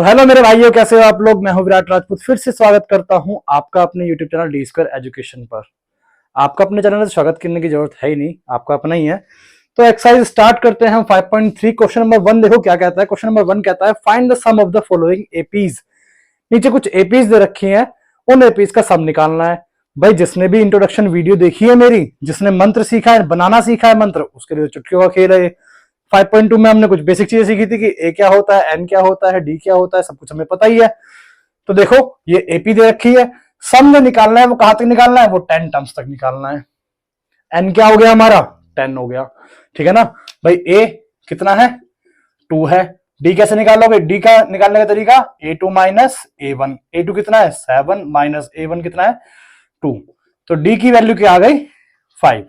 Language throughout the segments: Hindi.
तो हेलो मेरे भाइयों, कैसे हो आप लोग। मैं हूं विराट राजपूत, फिर से स्वागत करता हूं आपका अपने YouTube channel D square education पर। आपका अपने चैनल से स्वागत करने की जरूरत है ही नहीं, आपका अपना ही है। तो एक्सरसाइज स्टार्ट करते हैं हम 5.3 क्वेश्चन नंबर 1। देखो क्या कहता है। क्वेश्चन नंबर 1 कहता है find the sum of the following APs. नीचे कुछ एपीज दे रखी हैं, उन एपीज का सम निकालना है। भाई जिसने भी इंट्रोडक्शन वीडियो देखी है मेरी, जिसने मंत्र सीखा है, बनाना सीखा है मंत्र, उसके लिए चुटकियों का खेल है। 5.2 में हमने कुछ बेसिक चीजें सीखी थी कि ए क्या होता है, एन क्या होता है, डी क्या होता है, सब कुछ हमें पता ही है। तो देखो ये एपी दे रखी है, सम में निकालना है। वो कहां तक निकालना है? वो 10 टर्म्स तक निकालना है। एन क्या हो गया हमारा? 10 हो गया। ठीक है ना भाई। ए कितना है? 2 है। डी कैसे निकालोगे? डी का निकालने का तरीका A2 माइनस A1। A2 कितना है? 7 माइनस A1 कितना है? 2। तो डी की वैल्यू क्या आ गई? 5।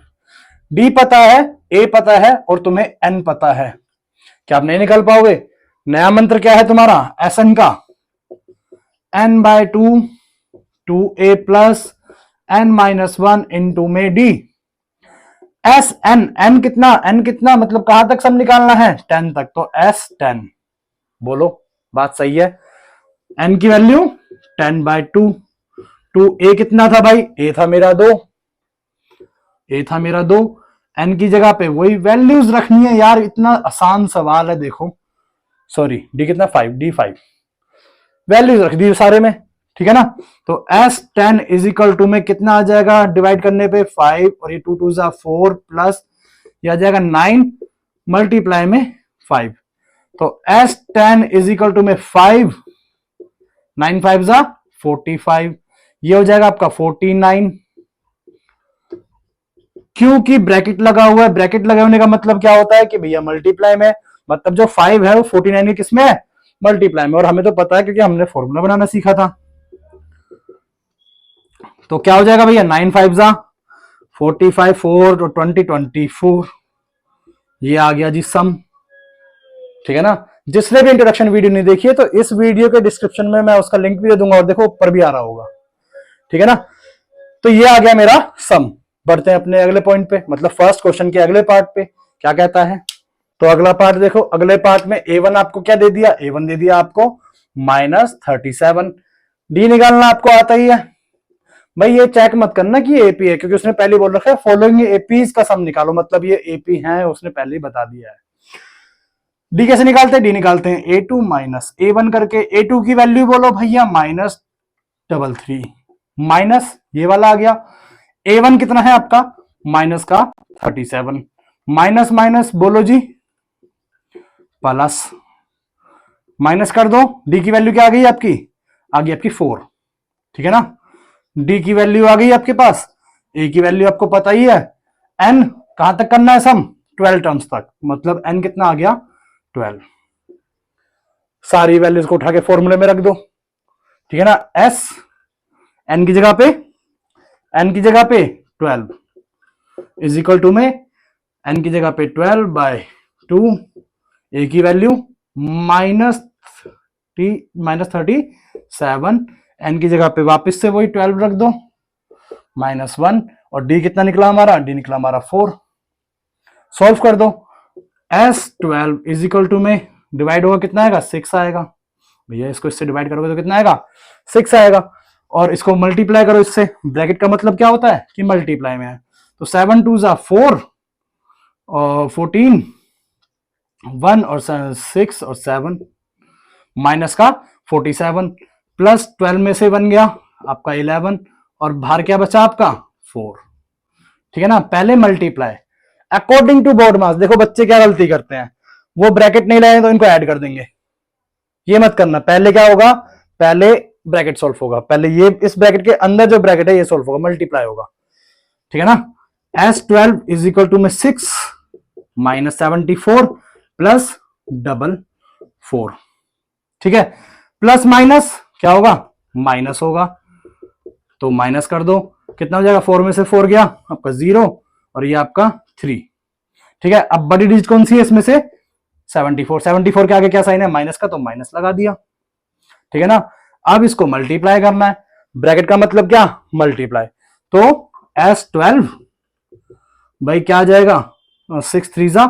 डी पता है, ए पता है और तुम्हें एन पता है। क्या आप नहीं निकाल पाओगे? नया मंत्र क्या है तुम्हारा? एसएन का n/2 2a plus n-1 into में डी। एस एन, एन कितना मतलब कहां तक सम निकालना है? 10 तक। तो S10। बोलो बात सही है। एन की वैल्यू 10/2। 2a कितना था भाई? ए था मेरा 2। एन की जगह पे वही वैल्यूज रखनी है यार, इतना आसान सवाल है। देखो सॉरी, डी कितना? 5। डी 5 वैल्यूज रख दी सारे में। ठीक है ना। तो S10 इज इक्वल टू में कितना आ जाएगा डिवाइड करने पे? 5 और ये 2 2 जा 4 प्लस ये आ जाएगा 9 मल्टीप्लाई में 5। तो S10 इज इक्वल टू में 5, 9 5 जा 45। ये हो जाएगा आपका 49। क्योंकि ब्रैकेट लगा हुआ है। ब्रैकेट लगे होने का मतलब क्या होता है कि भैया मल्टीप्लाई में, मतलब जो 5 है वो 49 के किसमें है? मल्टीप्लाई में। और हमें तो पता है क्योंकि हमने फॉर्मूला बनाना सीखा था। तो क्या हो जाएगा भैया? 9 5 जा 45, 4 और 20 24। ये आ गया जी सम। ठीक है ना। जिसने भी इंट्रोडक्शन वीडियो नहीं देखी है तो इस वीडियो के डिस्क्रिप्शन में मैं उसका लिंक भी दे दूंगा, और देखो ऊपर भी आ रहा होगा। ठीक है ना। तो ये आ गया मेरा सम। बढ़ते हैं अपने अगले पॉइंट पे, मतलब फर्स्ट क्वेश्चन के अगले पार्ट पे। क्या कहता है? तो अगला पार्ट देखो। अगले पार्ट में A1 आपको क्या दे दिया? A1 दे दिया आपको -37। डी निकालना आपको आता ही है भाई। ये चेक मत करना कि ये एपी है, क्योंकि उसने पहले बोल रखा है फॉलोइंग एपीज का सम निकालो, मतलब ये एपी है, उसने पहले ही बता दिया है। डी कैसे निकालते हैं? डी निकालते हैं A2 माइनस A1 करके। A2 की वैल्यू बोलो भैया -33, माइनस ये वाला आ गया। A1 कितना है आपका? माइनस का 37, माइनस माइनस बोलो जी प्लस, माइनस कर दो। डी की वैल्यू क्या आ गई आपकी? आ गई आपकी 4। ठीक है ना। डी की वैल्यू आ गई आपके पास। ए की वैल्यू आपको पता ही है। एन कहां तक करना है सम? 12 टर्म्स तक। मतलब एन कितना आ गया? 12। सारी वैल्यूज को उठा के फॉर्मूले में रख दो। ठीक है ना। एस एन की जगह पे 12 इज इक्वल टू में एन की जगह पे 12/2। ए की वैल्यू -37। एन की जगह पे वापस से वही 12 रख दो, -1। और डी कितना निकला हमारा? डी निकला हमारा 4। सॉल्व कर दो। S12 इज इक्वल टू में डिवाइड होगा कितना आएगा? 6 आएगा। भैया इसको इससे डिवाइड करोगे तो कितना आएगा? 6 आएगा। और इसको मल्टीप्लाई करो इससे। ब्रैकेट का मतलब क्या होता है कि मल्टीप्लाई में है। तो 7 2 जा 4 और 14, 1 और 6 और 7, माइनस का 47 प्लस 12 में से बन गया आपका 11, और बाहर क्या बचा आपका? 4। ठीक है ना। पहले multiply according to board marks. देखो बच्चे क्या गलती करते हैं, वो ब्रैकेट नहीं लाए तो इनको ऐड कर देंगे। ये मत करना। पहले क्या होगा? पहले ब्रैकेट सॉल्व होगा। पहले ये इस ब्रैकेट के अंदर जो ब्रैकेट है ये सॉल्व होगा, मल्टीप्लाई होगा। ठीक है ना। S12 इज इक्वल टू में 6 -74 प्लस 4। ठीक है। प्लस माइनस क्या होगा? माइनस होगा। तो माइनस कर दो। कितना हो जाएगा? 4 में से 4 गया आपका 0 और ये आपका 3। ठीक है। अब बड़ी डिजिट कौन सी है इसमें से? 74। 74 के आगे क्या साइन है? माइनस का, तो माइनस लगा दिया। ठीक है ना। अब इसको मल्टीप्लाई करना है। ब्रैकेट का मतलब क्या? मल्टीप्लाई। तो S12 भाई क्या आ जाएगा? 6 3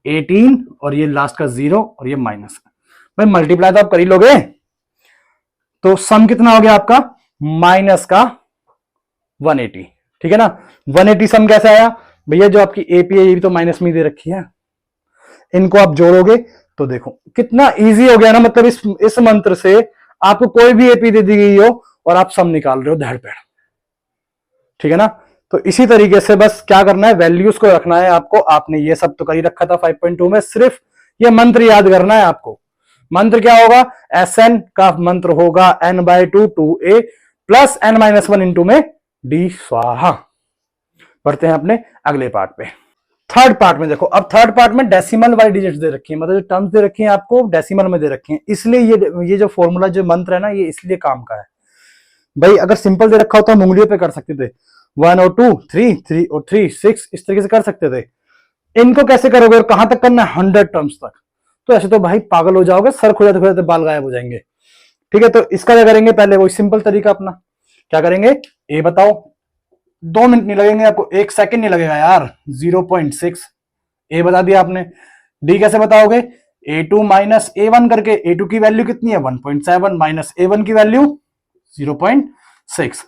18 और ये लास्ट का 0 और ये माइनस। भाई मल्टीप्लाई तो आप कर ही लोगे। तो सम कितना हो गया आपका माइनस का 180, ठीक है ना। 180 सम कैसे आया भैया, जो आपकी एपी है ये भी तो माइनस में दे रखी है, इनको आप जोड़ोगे तो देखो कितना इजी हो गया ना। मतलब इस मंत्र से आपको कोई भी एपी दे दी गई हो और आप सम निकाल रहे हो धड़ पैड़, ठीक है ना। तो इसी तरीके से बस क्या करना है, वैल्यूज को रखना है आपको। आपने ये सब तो कर ही रखा था 5.2 में, सिर्फ ये मंत्र याद करना है आपको। मंत्र क्या होगा, एस एन का मंत्र होगा n/2 2a plus n-1 into में डी स्वाहा। बढ़ते हैं अपने अगले पार्ट पे। थर्ड पार्ट में देखो, अब थर्ड पार्ट में डेसिमल वाली डिजिट्स दे रखी है, मतलब जो टर्म्स दे रखी है आपको डेसिमल में दे रखी है, इसलिए ये जो फॉर्मूला जो मंत्र है ना ये इसलिए काम का है। भाई अगर सिंपल दे रखा होता तो उंगलियों पे कर सकते थे, 1 और 2 3 3 और 3 6 इस तरीके से कर सकते थे। इनको कैसे करोगे और कहां तक करना है, 100 टर्म्स तक। तो ऐसे तो भाई पागल हो जाओगे, सर खुजाते खुजाते बाल गायब हो जाएंगे, ठीक है। तो इसका क्या करेंगे, पहले वही सिंपल तरीका अपना क्या करेंगे, ए बताओ, 2 मिनट नहीं लगेंगे आपको, 1 सेकंड नहीं लगेगा यार, 0.6 ए बता दिया आपने। डी कैसे बताओगे, a2 माइनस a1 करके, a2 की वैल्यू कितनी है 1.7 माइनस a1 की वैल्यू 0.6।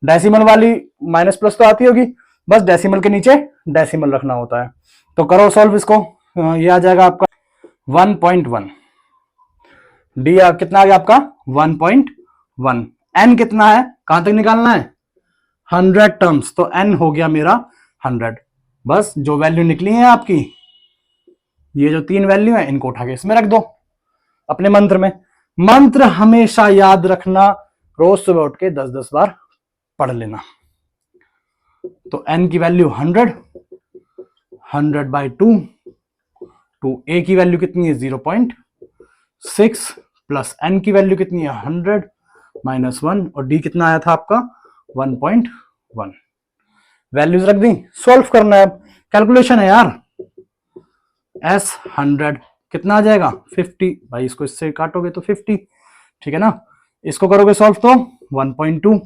डेसिमल वाली माइनस प्लस तो आती होगी, बस डेसिमल के नीचे डेसिमल रखना होता है। तो करो सॉल्व इसको, ये आ जाएगा आपका 1.1। डी कितना आ गया आपका 1.1। एन कितना है, कहां तक निकालना है 100 टर्म्स, तो एन हो गया मेरा 100। बस जो वैल्यू निकली है आपकी, ये जो 3 वैल्यू है इनको उठा के इसमें रख दो अपने मंत्र में। मंत्र हमेशा याद रखना, रोज सुबह उठ के 10-10 बार पढ़ लेना। तो n की वैल्यू 100, 100/2, 2a की वैल्यू कितनी है 0.6 प्लस n की वैल्यू कितनी है 100 -1 और d कितना आया था आपका 1.1। वैल्यूज रख दी, सॉल्व करना है, कैलकुलेशन है यार। s 100 कितना आ जाएगा 50, भाई इसको इससे काटोगे तो 50, ठीक है ना। इसको करोगे सॉल्व तो 1.2,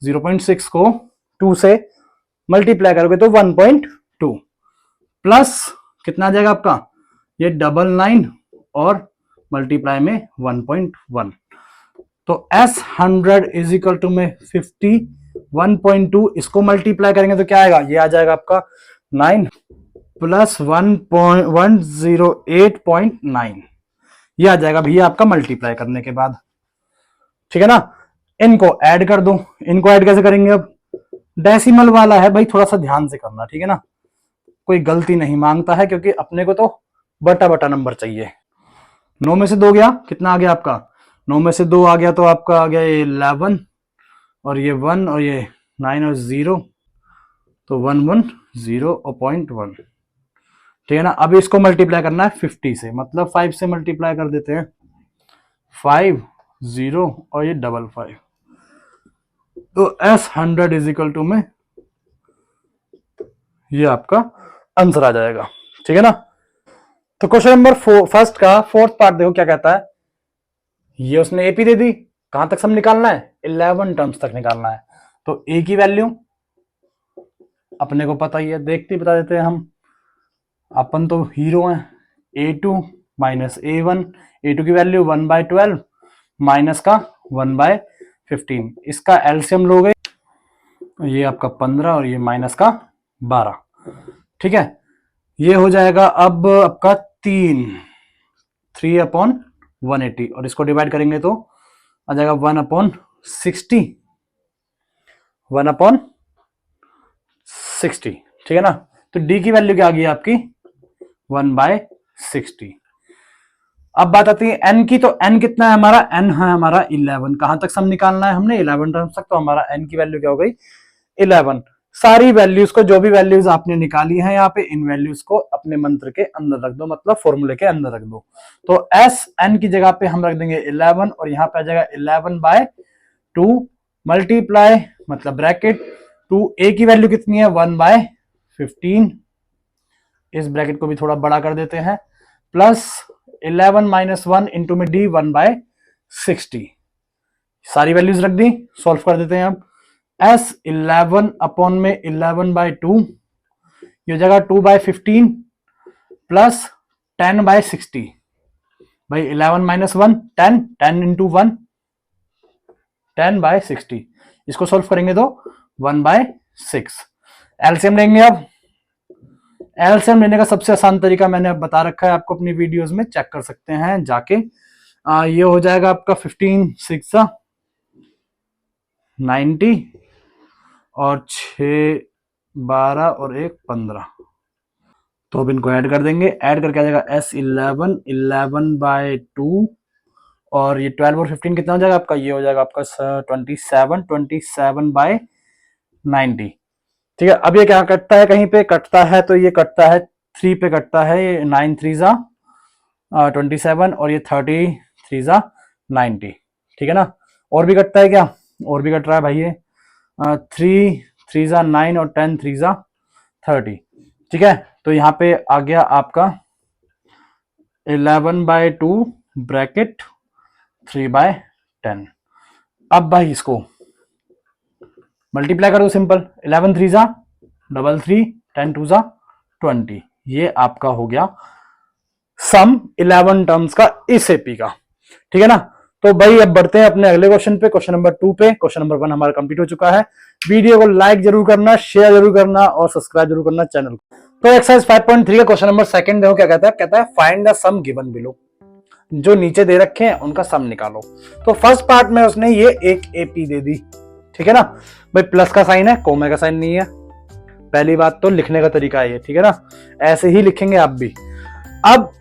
0.6 को 2 से मल्टीप्लाई करोगे तो 1.2 प्लस कितना आ जाएगा आपका ये 99 और मल्टीप्लाई में 1.1। तो s 100 इज इक्वल टू में 50, 1.2 इसको मल्टीप्लाई करेंगे तो क्या आएगा, ये आ जाएगा आपका 9 प्लस 108.9, ये आ जाएगा भैया आपका मल्टीप्लाई करने के बाद, ठीक है ना। इनको ऐड कर दो, इनको ऐड कैसे करेंगे, अब डेसिमल वाला है भाई, थोड़ा सा ध्यान से करना, ठीक है ना। कोई गलती नहीं मांगता है क्योंकि अपने को तो बटा बटा नंबर चाहिए। 9 में से 2 गया, कितना आ गया आपका 9 में से 2 आ गया तो आपका आ गया 11 और ये 1 और ये 9 और 0, तो 110 और 0.1, ठीक है ना। अभी इसको मल्टीप्लाई करना है 50 से, मतलब 5 से मल्टीप्लाई कर देते हैं, 5 0 और ये 55, तो s 100 इज इक्वल टू में ये आपका आंसर आ जाएगा, ठीक है ना। तो क्वेश्चन नंबर फर्स्ट का फोर्थ पार्ट देखो क्या कहता है, ये उसने एपी दे दी, कहां तक सम निकालना है 11 टर्म्स तक निकालना है। तो ए की वैल्यू अपने को पता ही है, देखते ही बता देते हैं हम, अपन तो हीरो हैं, a2 माइनस a1, a2 की वैल्यू 1/12 माइनस का 1/15, इसका एलसीएम लोगे ये आपका 15 और ये माइनस का 12, ठीक है। ये हो जाएगा अब आपका 3/180 और इसको डिवाइड करेंगे तो आ जाएगा 1/60, 1/60, ठीक है ना। तो डी की वैल्यू क्या आ गई आपकी 1/60। अब बात आती है एन की, तो एन कितना है हमारा, एन है हमारा 11, कहां तक सम निकालना है हमने 11 टर्म्स तक, तो हमारा एन की वैल्यू क्या हो गई 11। सारी वैल्यूज को, जो भी वैल्यूज आपने निकाली है यहाँ पे, इन वैल्यूज को अपने मंत्र के अंदर रख दो, मतलब फॉर्मूले के अंदर रख दो। तो एस एन की जगह पे हम रख देंगे 11 और यहाँ पे आ जाएगा 11/2 मल्टीप्लाई, मतलब ब्रैकेट 2 ए की वैल्यू कितनी है 1/15, इस ब्रैकेट को भी थोड़ा बड़ा कर देते हैं, प्लस 11 - 1 इंटू में डी 1/60, सारी वैल्यूज रख दी, सॉल्व कर देते हैं अब। s 11 अपॉन में 11/2, ये जगह 2/15 प्लस 10/60, भाई 11 - 1 10, 10 इंटू 1 10/60। इसको सॉल्व करेंगे तो 1/6। एलसीएम लेंगे। अब एलसीएम लेने का सबसे आसान तरीका मैंने अब बता रखा है आपको अपनी वीडियोस में, चेक कर सकते हैं जाके। ये हो जाएगा आपका 15 6 90 और 6 12 और 1 15। तो अब इनको ऐड कर देंगे। ऐड करके आ जाएगा S11 11/2 और ये 12 और 15 कितना हो जाएगा आपका, ये हो जाएगा आपका 27 27/90। ठीक है। अब ये क्या कटता है, कहीं पे कटता है तो ये कटता है 3 पे कटता है। ये 9 3 27 और ये 30 3 90। ठीक है ना। और भी कटता है क्या, और भी कट रहा है भाई। ये 3 3 9 और 10 3 30। ठीक है। तो यहाँ पे आ गया आपका 11/2 ब्रैकेट 3/10। अब भाई इसको मल्टीप्लाई करो सिंपल। 11 3 33 10 2 20। ये आपका हो गया सम 11 टर्म्स का इस एपी का। ठीक है ना। तो भाई अब बढ़ते हैं अपने अगले क्वेश्चन पे, क्वेश्चन नंबर 2 पे। क्वेश्चन नंबर 1 हमारा कंप्लीट हो चुका है। वीडियो को लाइक जरूर करना, शेयर जरूर करना और सब्सक्राइब जरूर करना चैनल को। तो एक्सरसाइज 5.3 का क्वेश्चन नंबर 2 देखो क्या कहता है find the sum given below. जो नीचे दे रखे हैं उनका सम निकालो। तो फर्स्ट पार्ट में उसने ये एक एपी दे दी। ठीक है ना भाई, प्लस का साइन है, कोमे का साइन नहीं है। पहली बात तो लिखने का तरीका है ये। ठीक है ना, ऐसे ही लिखेंगे आप भी। अब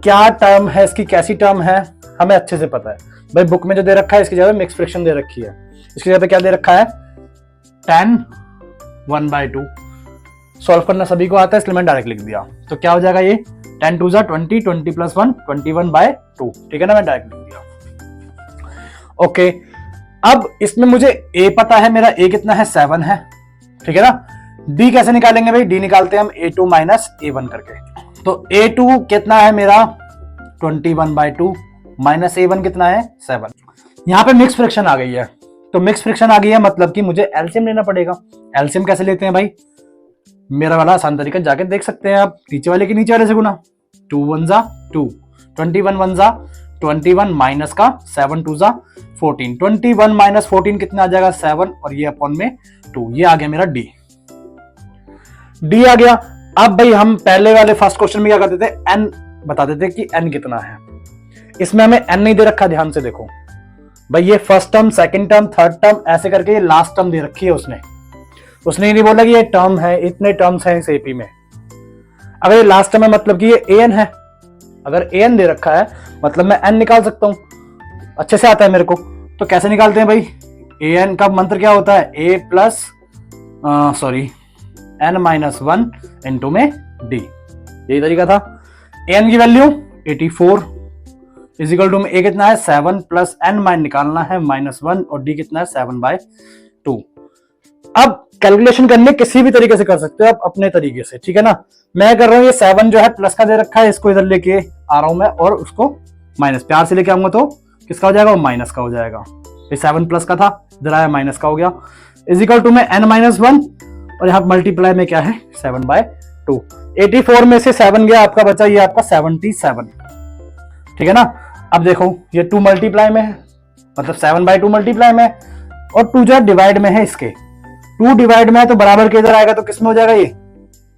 क्या टर्म है इसकी, कैसी टर्म है हमें अच्छे से पता है भाई। बुक में जो दे रखा है इसकी जगह मिक्स फ्रैक्शन दे रखी है। इसकी जगह पे क्या दे रखा है 10 1/2। सॉल्व करना सभी को आता है इसलिए मैंने डायरेक्ट लिख दिया। तो क्या हो जाएगा ये 10 2 20 20 + 1 21/2। ठीक है ना, मैं डायरेक्ट लिख दिया। ओके। अब इसमें मुझे a पता है, मेरा a कितना है 7 है। ठीक है ना। d कैसे निकालेंगे भाई, d निकालते हैं हम a2 - a1 करके। तो a2 कितना है मेरा 21/2 माइनस a1 कितना है 7। यहां पे मिक्स फ्रैक्शन आ गई है। तो मिक्स फ्रैक्शन आ गई है मतलब कि मुझे एलसीएम लेना पड़ेगा। एलसीएम कैसे लेते हैं भाई, मेरा वाला आसान तरीका जाके देख सकते हैं आप। नीचे वाले के नीचे वाले से गुना। 2 1 2 21 1 21 माइनस का 7 2 14। 21 - 14 कितना आ जाएगा 7 और ये अपॉन में 2। ये आ गया मेरा डी। डी आ गया। अब भाई हम पहले वाले फर्स्ट क्वेश्चन में क्या करते थे, एन बता देते कि एन कितना है। इसमें हमें एन नहीं दे रखा, ध्यान से देखो भाई। ये first term, second term, third term ऐसे करके ये लास्ट टर्म दे रखी है उसने ये नहीं बोला कि ये टर्म है, इतने टर्म्स हैं इस एपी में। अगर ये लास्ट टर्म है मतलब कि ये एन है। अगर एन दे रखा है मतलब मैं एन निकाल सकता हूं, अच्छे से आता है मेरे को। तो कैसे निकालते हैं भाई, एन का मंत्र क्या होता है, ए प्लस n - 1 इंटू में डी। यही तरीका था। एन की वैल्यू 84 इजिकल टू में ए कितना है 7 प्लस n माइन निकालना है -1 और डी कितना है 7/2। अब कैलकुलेशन करने किसी भी तरीके से कर सकते हो आप अपने तरीके से। ठीक है ना। मैं कर रहा हूं ये 7 जो है प्लस का दे रखा है, इसको इधर लेके आ रहा हूं मैं और उसको माइनस प्यार से लेके आऊंगा तो किसका हो जाएगा, वो माइनस का हो जाएगा। ये 7 प्लस का था, इधर आया माइनस का हो गया। इजिकल टू में n - 1 और यहाँ मल्टीप्लाई में क्या है 7/2। 84 में से 7 गया, आपका बचा ये आपका 77। ठीक है ना। अब देखो ये 2 मल्टीप्लाई में है मतलब 7/2 मल्टीप्लाई में है और 2 जो डिवाइड में है। इसके 2 डिवाइड में है तो बराबर के इधर आएगा तो किसमें हो जाएगा, ये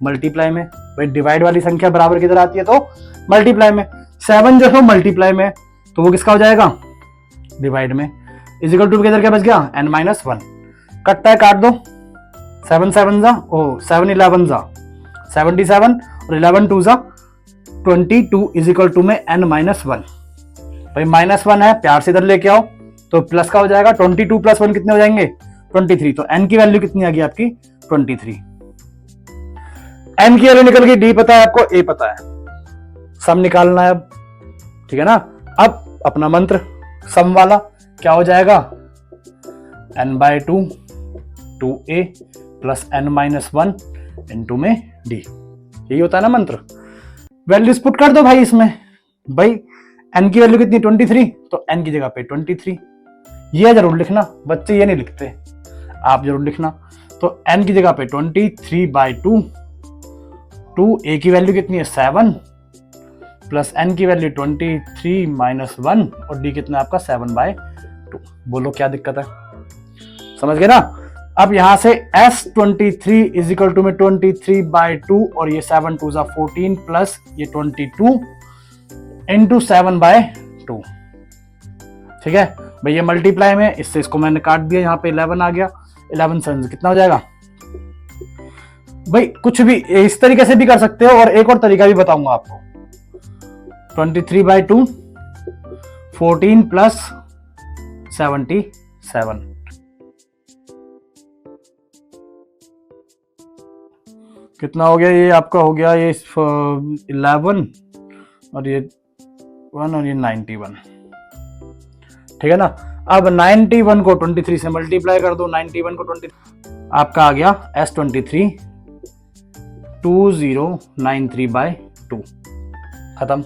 मल्टीप्लाई में। भाई डिवाइड वाली संख्या बराबर किधर आती है तो मल्टीप्लाई में। 7 जो है मल्टीप्लाई में तो वो किसका हो जाएगा डिवाइड में। इजिकल टू के इधर क्या बच गया n - 1। कटता है, काट दो। 7 7 7 11 77 और 11 2 22 इजिकल टू में n - 1। भाई -1 है, प्यार से इधर लेके आओ तो प्लस का हो जाएगा। 22 + 1 कितने हो जाएंगे 23। तो n की वैल्यू कितनी आ गई आपकी 23। n की वैल्यू निकल गई, d पता है आपको, a पता है, सम निकालना है अब। ठीक है ना। अब अपना मंत्र सम वाला क्या हो जाएगा n/2 2a plus n - 1 into में d। यही होता है ना मंत्र। वैल्यूज पुट कर दो भाई इसमें। भाई n की वैल्यू कितनी 23 तो n की जगह पे 23। ये जरूर लिखना, बच्चे ये नहीं लिखते, आप जरूर लिखना। तो n की जगह पे 23/2 2a की वैल्यू कितनी है 7 प्लस n की वैल्यू 23 - 1 और d कितना है आपका 7/2। 2। बोलो क्या दिक्कत है, समझ गए ना। अब यहां से S23 इज इक्वल टू में 23/2 और ये 7 2 14 प्लस ये 22 इंटू 7/2। ठीक है भाई, ये मल्टीप्लाई में, इससे इसको मैंने काट दिया, यहाँ पे 11 आ गया। 11 7 कितना हो जाएगा भाई, कुछ भी इस तरीके से भी कर सकते हो, और एक और तरीका भी बताऊंगा आपको। 23/2 14 प्लस 77 कितना हो गया, ये आपका हो गया ये 11 और ये 1 और ये 91। ठीक है ना। अब 91 को 23 से मल्टीप्लाई कर दो, 91 को 23, आपका आ गया S23 2093/2, खत्म।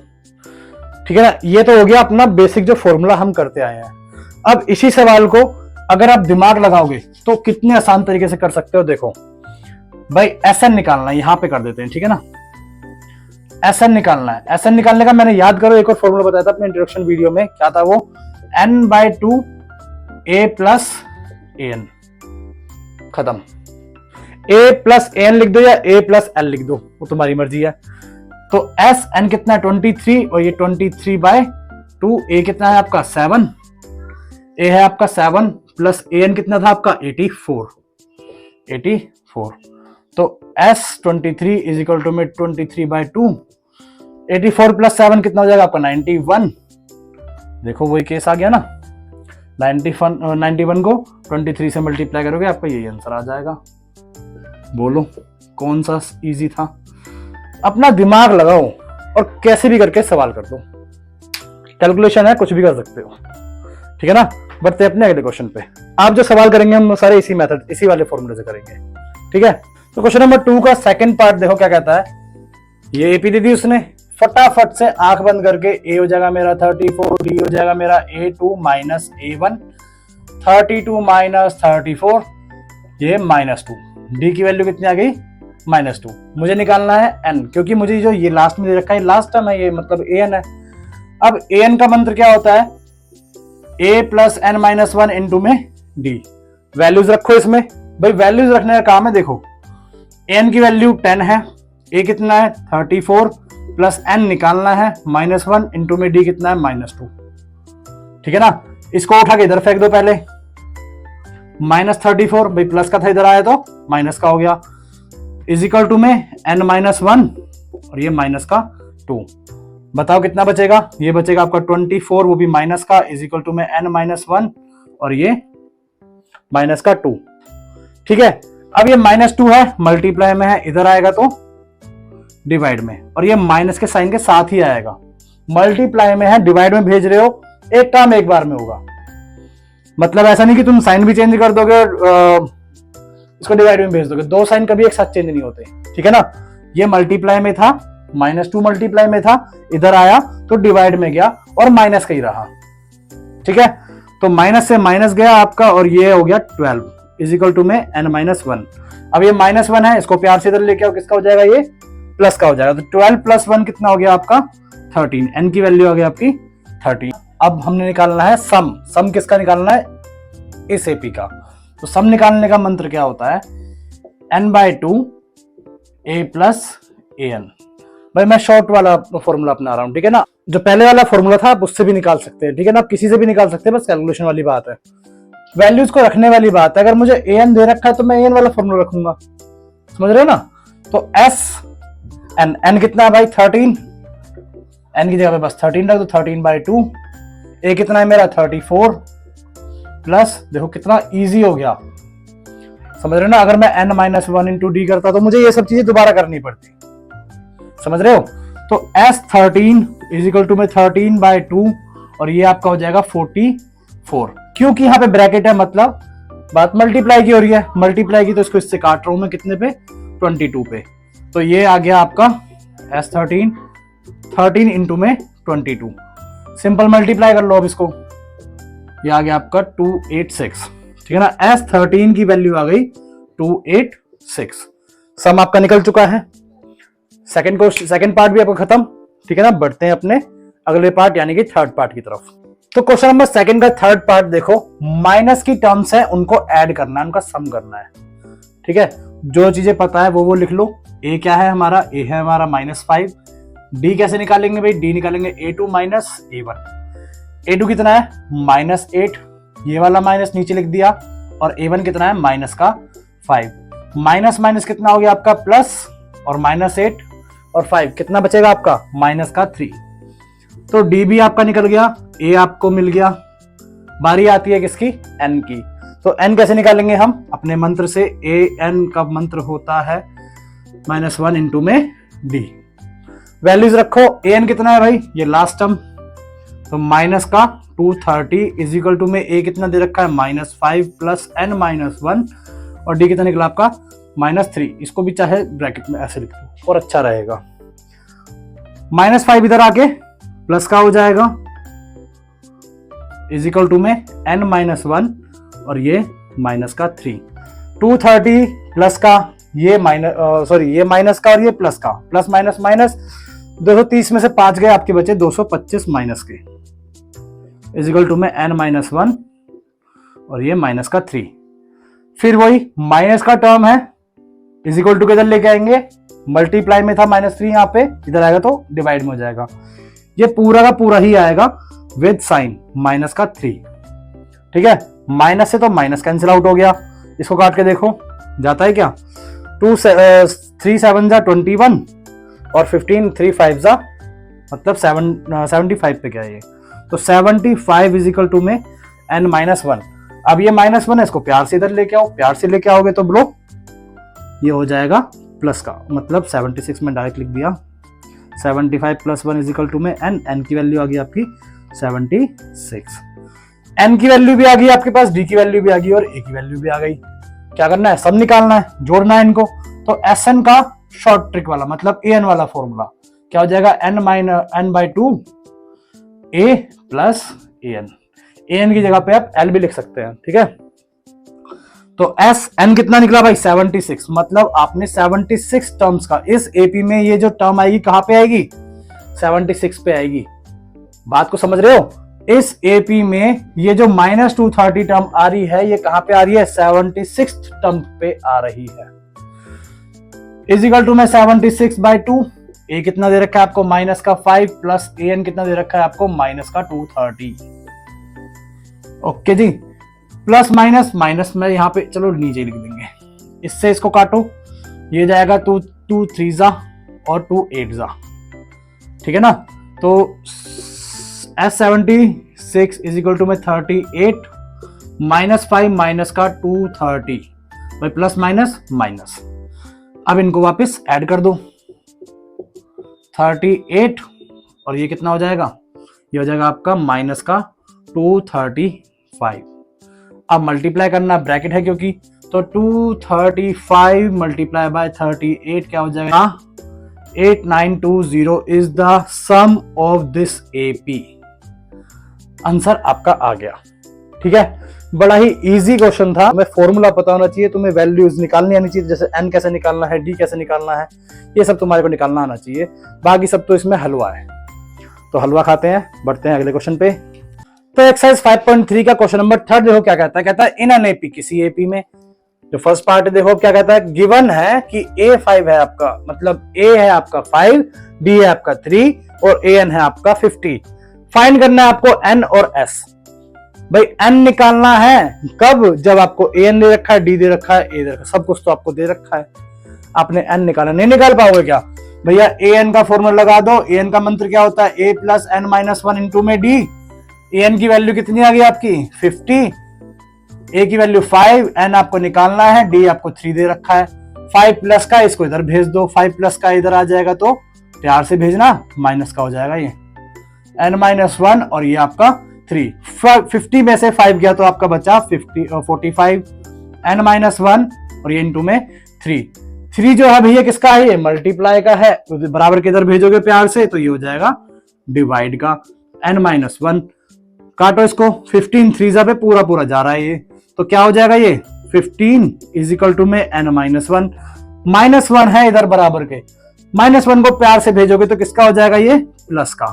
ठीक है ना। ये तो हो गया अपना बेसिक जो फॉर्मूला हम करते आए हैं। अब इसी सवाल को अगर आप दिमाग लगाओगे तो कितने आसान तरीके से कर सकते हो। देखो भाई, SN निकालना है, यहां पे कर देते हैं। ठीक है ना, SN निकालना है। SN निकालने का मैंने याद करो एक और फॉर्मूला बताया था अपने इंट्रोडक्शन वीडियो में, क्या था वो, N/2 A प्लस AN, खत्म। A प्लस AN लिख दो या A प्लस L लिख दो, वो तुम्हारी मर्जी है। तो SN कितना है 23 और ये 23/2। A कितना है आपका 7, A है आपका 7 प्लस AN कितना था आपका 84। तो S23 इज इक्वल टू में 23/2, 84 प्लस 7 कितना हो जाएगा आपका 91। देखो वही केस आ गया ना, 91 को 23 से मल्टीप्लाई करोगे आपका यही आंसर आ जाएगा। बोलो कौन सा इजी था। अपना दिमाग लगाओ और कैसे भी करके सवाल कर दो, कैलकुलेशन है, कुछ भी कर सकते हो। ठीक है ना। बढ़ते अपने अगले क्वेश्चन पे। आप जो सवाल करेंगे हम सारे इसी मेथड, इसी वाले फॉर्मूले से करेंगे। ठीक है। तो क्वेश्चन नंबर 2 का सेकंड पार्ट देखो क्या कहता है। ये एपी दे दी उसने, फटाफट से आंख बंद करके ए हो जाएगा मेरा 34, डी हो जाएगा मेरा A2 माइनस A1, 32 माइनस 34 ये -2, डी की वैल्यू कितनी आ गई -2। मुझे निकालना है n, क्योंकि मुझे जो ये लास्ट में दे रखा है लास्ट टर्म है, ये मतलब an है। अब an का मंत्र क्या होता है, a plus n minus 1 into में d। वैल्यूज रखो इसमें भाई, वैल्यूज रखने का काम है। देखो n की वैल्यू 10 है, a कितना है 34 प्लस n निकालना है -1 इंटू में d कितना है -2। ठीक है ना। इसको उठा के इधर फेंक दो पहले, -34 भाई प्लस का था, इधर आया तो माइनस का हो गया, इज इक्वल टू में n-1 और ये -2। बताओ कितना बचेगा, ये बचेगा आपका 24, वो भी माइनस का, इज इक्वल टू में n-1 और ये -2। ठीक है। अब ये -2 है, मल्टीप्लाई में है, इधर आएगा तो डिवाइड में, और ये माइनस के साइन के साथ ही आएगा। मल्टीप्लाई में है, डिवाइड में भेज रहे हो, एक काम एक बार में होगा। मतलब ऐसा नहीं कि तुम साइन भी चेंज कर दोगे और इसको डिवाइड में भेज दोगे, दो साइन कभी एक साथ चेंज नहीं होते। ठीक है ना। ये मल्टीप्लाई में था, -2 मल्टीप्लाई में था, इधर आया तो डिवाइड में गया और माइनस का ही रहा। ठीक है। तो माइनस से माइनस गया आपका, और ये हो गया 12 इज इक्वल टू में n-1। अब ये -1 है, इसको प्यार से इधर लेके आओ, किसका हो जाएगा, ये प्लस का हो जाएगा। तो 12 + 1 कितना हो गया आपका 13, n की वैल्यू आ गई आपकी 13। अब हमने निकालना है सम किसका निकालना है, इस एपी का। तो सम निकालने का मंत्र क्या होता है, n/2 a प्लस an। भाई मैं शॉर्ट वाला फॉर्मूला अपना रहा हूं। ठीक है ना। जो पहले वाला फॉर्मूला था आप उससे भी निकाल सकते हैं। ठीक है ना, आप किसी से भी निकाल सकते हैं, बस कैलकुलेशन वाली बात है, वैल्यूज को रखने वाली बात है। अगर मुझे an दे रखा है तो मैं an वाला फॉर्मूला रखूंगा, समझ रहे हो ना। तो n कितना है भाई 13, n की जगह पे बस 13 रख दो, 13/2। a कितना है मेरा 34 प्लस, देखो कितना इजी हो गया, समझ रहे हो ना। अगर मैं n-1 इंटू डी करता तो मुझे ये सब चीजें दोबारा करनी पड़ती, समझ रहे हो। तो S13 इज इक्वल टू में 13/2 और ये आपका हो जाएगा 44। क्योंकि यहाँ पे ब्रैकेट है, मतलब बात मल्टीप्लाई की हो रही है, मल्टीप्लाई की तो इसको इससे काट रहा हूं मैं, कितने पे 22 पे। तो ये आ गया आपका S13 इंटू में 22। सिंपल मल्टीप्लाई कर लो अब इसको, ये आ गया आपका 286। ठीक है ना। S13 की वैल्यू आ गई 286। सम आपका निकल चुका है। सेकंड पार्ट भी आपका खत्म। ठीक है ना। बढ़ते हैं अपने अगले पार्ट यानी कि थर्ड पार्ट की तरफ। तो क्वेश्चन नंबर सेकंड का थर्ड पार्ट देखो, माइनस की टर्म्स है उनको ऐड करना है, उनका सम करना है। ठीक है, जो चीजें पता है वो लिख लो। ए क्या है हमारा, ए है हमारा -5। डी कैसे निकालेंगे भाई, डी निकालेंगे A2 माइनस A1। A2 कितना है -8, ये वाला माइनस नीचे लिख दिया, और A1 कितना है -5। माइनस माइनस कितना हो गया आपका प्लस, और -8 और 5 कितना बचेगा आपका -3। तो डी भी आपका निकल गया, ए आपको मिल गया। बारी आती है किसकी, एन की। तो एन कैसे निकालेंगे हम, अपने मंत्र से। ए एन का मंत्र होता है -1 इंटू में डी। वैल्यूज रखो, ए एन कितना है भाई, ये लास्ट टर्म, तो माइनस का 230 इज इक्वल टू में ए कितना दे रखा है -5 प्लस n -1, और डी कितना निकला आपका -3। इसको भी चाहे ब्रैकेट में ऐसे लिख दो और अच्छा रहेगा। -5 इधर आके प्लस का हो जाएगा इज इक्वल टू में n -1, और ये -3। 230 प्लस का, ये ये माइनस का, और ये प्लस का, प्लस माइनस माइनस। 230 में से 5 गए, आपके बचे 225 माइनस के, इज इक्वल टू में n -1, और ये -3। फिर वही माइनस का टर्म है, इज इक्वल टू के इधर लेके आएंगे, मल्टीप्लाई में था -3, यहाँ पे इधर आएगा तो डिवाइड में हो जाएगा। ये पूरा का पूरा ही आएगा विद साइन -3। ठीक है, माइनस से तो माइनस कैंसिल आउट हो गया, इसको काट के देखो जाता है क्या। 3 7 जा 21, और 15 3 5 जा मतलब 75 पे क्या है ये, तो 75 इज इक्वल टू में n -1। अब ये -1 है, इसको प्यार से इधर लेके आओ, प्यार से लेके आओगे तो ब्लो ये हो जाएगा प्लस का, मतलब 76 में डायरेक्ट लिख दिया। 75 + 1 इज इक्वल टू में n की वैल्यू आ गई आपकी 76। n की वैल्यू भी आ गई आपके पास, d की वैल्यू भी आ गई, और a की वैल्यू भी आ गई। क्या करना है, सब निकालना है, जोड़ना है इनको। तो Sn का शॉर्ट ट्रिक वाला मतलब an वाला फॉर्मूला क्या हो जाएगा, n/2 a प्लस an की जगह पे आप l भी लिख सकते हैं। ठीक है, तो Sn कितना निकला भाई 76, मतलब आपने 76 टर्म्स का, इस एपी में ये जो टर्म आएगी कहां पे आएगी, 76 पे आएगी। बात को समझ रहे हो, इस एपी में ये जो -230 टर्म आ रही है, ये कहां पे आ रही है, 76 टर्म पे आ रही है। इज इक्वल टू में 76/2, ए कितना दे रखा है आपको -5 प्लस an कितना दे रखा है आपको -230। ओके जी, प्लस माइनस माइनस में यहाँ पे चलो नीचे लिख देंगे, इससे इसको काटो, ये जाएगा 2 3 जा और 2 8 जा। ठीक है ना, तो S76 इज इक्वल टू में 38 -5 माइनस का 230 भाई, प्लस माइनस माइनस। अब इनको वापस ऐड कर दो, 38 और ये कितना हो जाएगा, ये हो जाएगा आपका माइनस का 235। अब मल्टीप्लाई करना, ब्रैकेट है क्योंकि, तो 235 मल्टीप्लाई बाय 38 क्या हो जाएगा, 8920 is the sum of this AP. Answer आपका आ गया। ठीक है, बड़ा ही इजी क्वेश्चन था। तुम्हें फॉर्मूला पता होना चाहिए, तुम्हें वैल्यूज निकालनी आनी चाहिए, जैसे n कैसे निकालना है, d कैसे निकालना है, ये सब तुम्हारे को निकालना आना चाहिए। बाकी सब तो इसमें हलवा है, तो हलवा खाते हैं, बढ़ते हैं अगले क्वेश्चन पे। तो एक्सरसाइज 5.3 का क्वेश्चन नंबर 3 देखो क्या कहता है, कहता है इन एन एपी, किसी एपी में। जो फर्स्ट पार्ट देखो क्या कहता है, गिवन है कि A5 है आपका, मतलब A है आपका 5, D है आपका 3 और AN है आपका 50। फाइंड करना है आपको N और S। भाई N निकालना है कब, जब आपको AN दे रखा है, D दे रखा है, A दे रखा है, सब कुछ तो आपको दे रखा है, आपने N निकाला। नहीं निकाल पाओगे क्या भैया, AN का फॉर्मूला लगा दो। AN का मंत्र क्या होता है, A + n-1 इंटू में D। AN की वैल्यू कितनी आ गई आपकी 50, A की वैल्यू 5, N आपको निकालना है, D आपको 3 दे रखा है। 5 प्लस का इसको इधर भेज दो, 5 प्लस का इधर आ जाएगा, तो प्यार से भेजना, माइनस का हो जाएगा ये n-1 और ये आपका 3। 50 में से 5 गया तो आपका बचा 45, n-1 और ये इंटू में 3 जो है भैया किसका है, ये मल्टीप्लाई का है, तो बराबर के इधर भेजोगे प्यार से, तो ये हो जाएगा डिवाइड का n-1। काटो इसको, 15 3 पे पूरा पूरा जा रहा है ये, तो क्या हो जाएगा ये 15 इज इक्वल टू में n-1। -1 है इधर बराबर के, -1 को प्यार से भेजोगे तो किसका हो जाएगा ये प्लस का।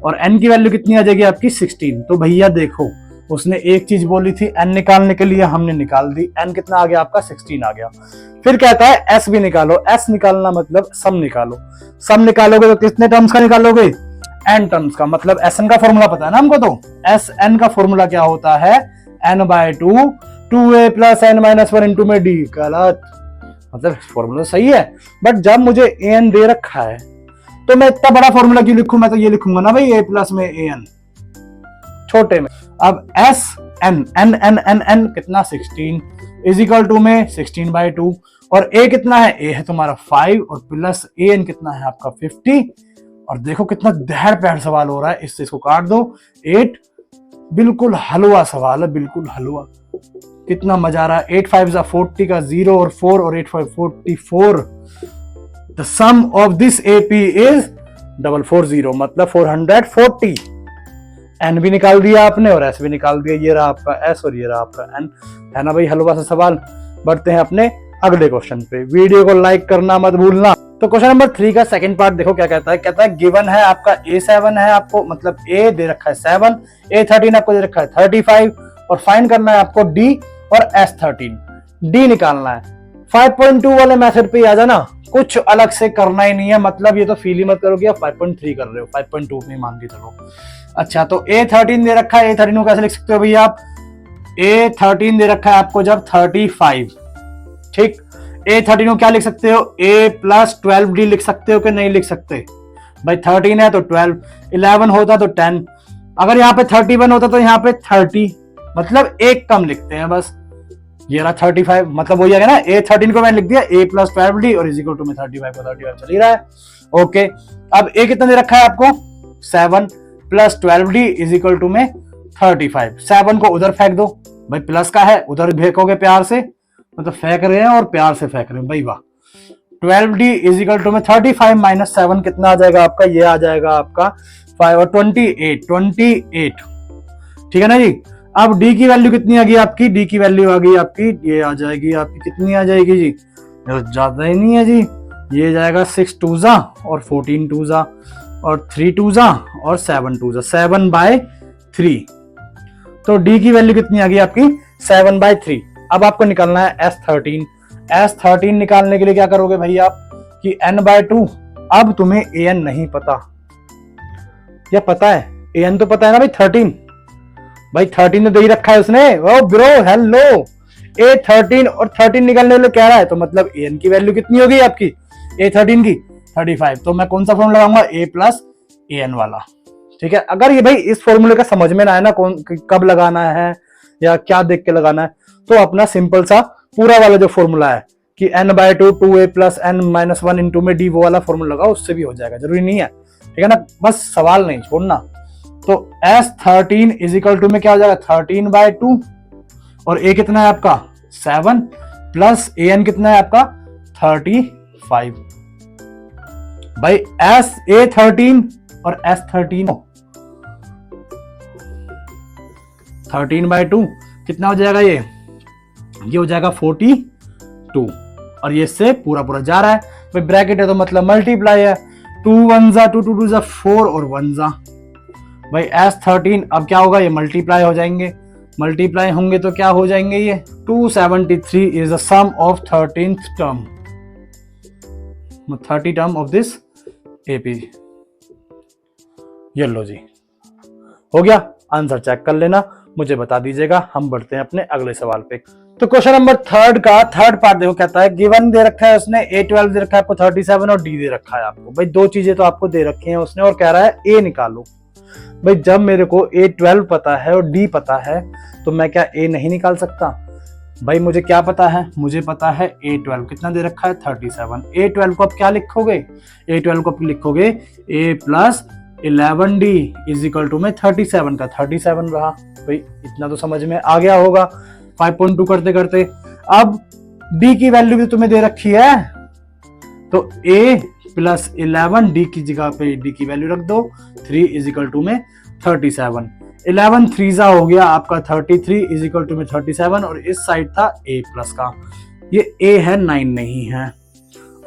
और n की वैल्यू कितनी आ जाएगी आपकी 16। तो भैया देखो उसने एक चीज बोली थी n निकालने के लिए, हमने निकाल दी। n कितना आ गया आपका 16 आ गया। फिर कहता है s भी निकालो। s निकालना मतलब सम निकालो। सम निकालोगे तो कितने टर्म्स का निकालोगे? n टर्म्स का। मतलब sn का फॉर्मूला पता है ना हमको, तो sn का फॉर्मूला क्या होता है? n/2 2a plus n minus 1 into में d। गलत, मतलब फॉर्मूला सही है बट जब मुझे an दे रखा है तो मैं इतना बड़ा फॉर्मूला क्यों लिखूं? मैं तो ये लिखूंगा ना भाई a प्लस में an छोटे में। अब s n n n n n कितना 16 इज इक्वल टू में 16/2 और a कितना है? a है तुम्हारा 5 और प्लस an कितना है आपका 50। और देखो कितना दहड़ पहड़ सवाल हो रहा है, इससे इसको काट दो 8। बिल्कुल हलवा सवाल है, बिल्कुल हलवा। कितना मजा आ रहा है। 8 5 40 का 0 और 4 और 8 5 44। The sum of this AP is 440 मतलब 440। n भी निकाल दिया आपने और s भी निकाल दिया। ये रहा आपका s और ये रहा आपका n, है ना भाई हलवा सा सवाल। बढ़ते हैं अपने अगले क्वेश्चन पे। वीडियो को लाइक करना मत भूलना। तो क्वेश्चन नंबर 3 का सेकंड पार्ट देखो क्या कहता है। कहता है गिवन है आपका A7 है आपको, मतलब A दे रखा है 7, A13 आपको दे रखा है 35 और फाइंड करना है आपको D और S13। D निकालना है। 5.2 वाले मेथड पे आ जाना, कुछ अलग से करना ही नहीं है। मतलब ये तो फील ही मत करो कि आप 5.3 कर रहे हो, 5.2 नहीं मान के चलो। अच्छा तो A13 दे रखा है, A13 को कैसे लिख सकते हो भैया आप? A13 दे रखा है आपको जब 35, ठीक। A13 को क्या लिख सकते हो? A प्लस 12D लिख सकते हो कि नहीं लिख सकते? भाई 13 है तो 12, 11 होता तो 10, अगर यहाँ पे 31 होता तो यहाँ पे 30, मतलब एक कम लिखते हैं बस। ये रहा 35, मतलब वही आ गया ना। A13 को मैंने लिख दिया A प्लस 12D और इज इक्वल टू में 35 को 35 चल ही रहा है। ओके, अब A कितना दे रखा है आपको? 7 plus 12D is equal to में 35। 7 को उधर फेंक दो भाई, प्लस का है उधर फेंकोगे प्यार से, मतलब फेंक रहे हैं और प्यार से फेंक रहे हैं भाई, वाह। 12D इज इक्वल टू में 35 माइनस 7 कितना आ जाएगा आपका? ये आ जाएगा आपका 5 और 28, ठीक है ना जी। अब D की वैल्यू कितनी आ गई आपकी? D की वैल्यू आ गई आपकी, ये आ जाएगी आपकी, कितनी आ जाएगी जी? ज्यादा ही नहीं है जी, ये जाएगा 6 2 और 14 2 और 3 2 और 7 2 7/3। तो D की वैल्यू कितनी आ गई आपकी? 7/3। अब आपको निकालना है S13। S13 निकालने के लिए क्या करोगे भाई आप कि n/2। अब तुम्हें an नहीं पता या पता है? an तो पता है ना भाई, 13। भाई 13 तो दे ही रखा है उसने। ओ ब्रो हेलो, A13 और 13 निकालने के लिए कह रहा है, तो मतलब an की वैल्यू कितनी होगी आपकी? A13 की 35। तो मैं कौन सा फॉर्मूला लगाऊंगा? A प्लस an वाला, ठीक है। अगर ये भाई इस फॉर्मूले का समझ में ना आए ना, कौन कब लगाना है या क्या देख के लगाना है, तो अपना सिंपल सा पूरा वाला जो फॉर्मूला है कि n/2 2a plus n minus 1 into में d, वो वाला फॉर्मूला लगाओ, उससे भी हो जाएगा, जरूरी नहीं है, ठीक है ना। बस सवाल नहीं छोड़ना। तो S13 इज इक्वल टू में क्या हो जाएगा? 13/2 और a कितना है आपका? 7 प्लस an कितना है आपका? 35। भाई A13 और S13 13/2 कितना हो जाएगा? ये हो जाएगा 42 और ये से पूरा पूरा जा रहा है भाई, ब्रैकेट है तो मतलब मल्टीप्लाई है। 2 1 2 2 2 4 और 1 भाई S13 अब क्या होगा? ये मल्टीप्लाई हो जाएंगे, मल्टीप्लाई होंगे तो क्या हो जाएंगे? ये 273 is the sum of 13th term, 30 term of this AP। ये लो जी, हो गया। आंसर चेक कर लेना, मुझे बता दीजिएगा। हम बढ़ते हैं अपने अगले सवाल पे। तो क्वेश्चन नंबर 3 का थर्ड पार्ट देखो, कहता है गिवन दे रखा है उसने A12 दे रखा है आपको 37 और D दे रखा है आपको। भाई दो चीजें तो आपको दे रखी हैं उसने और कह रहा है A निकालो। भाई जब मेरे को A12 पता है और D पता है तो मैं क्या A नहीं निकाल सकता? भाई मुझे क्या पता है? मुझे पता है A12 कितना दे रखा है? 37। A12 को आप क्या लिखोगे? A12 को आप लिखोगे A plus 11D is equal to में 37 का 37 रहा। भाई इतना तो समझ में आ गया होगा 5.2 करते करते। अब D की वैल्यू भी तुम्हें दे रखी है, तो A प्लस 11 D की जगह पे D की वैल्यू रख दो, 3 इज इक्वल टू में 37। 11 3 हो गया आपका 33 इज इक्वल टू में 37 और इस साइड था A प्लस का, ये A है 9 नहीं है।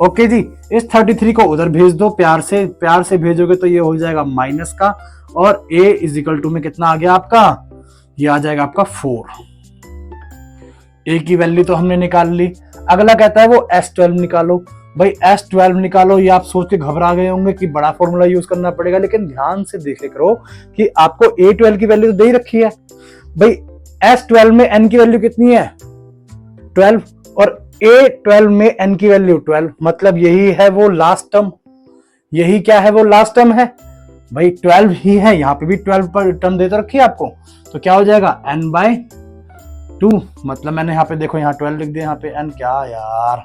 ओके जी, इस 33 को उधर भेज दो, प्यार से भेजोगे तो ये हो जाएगा माइनस का, और a इज इक्वल टू में कितना आ गया आपका, ये आ जाएगा आपका 4। a की वैल्यू तो हमने निकाल ली। अगला कहता है वो S12 निकालो। भाई S12 निकालो, ये आप सोच के घबरा गए होंगे कि बड़ा फॉर्मूला यूज करना पड़ेगा, लेकिन ध्यान से देखे करो कि आपको A12 की वैल्यू तो दे ही रखी है। भाई S12 में n की वैल्यू कितनी है, 12, और A12 में n की वैल्यू 12, मतलब यही है वो लास्ट टर्म। यही क्या है, वो लास्ट टर्म है भाई, 12 ही है। यहाँ पे भी 12 पर टर्म दे तो रखी है आपको, तो क्या हो जाएगा n/2, मतलब मैंने यहाँ पे देखो, यहाँ 12 लिख दिया, यहाँ पे n क्या यार,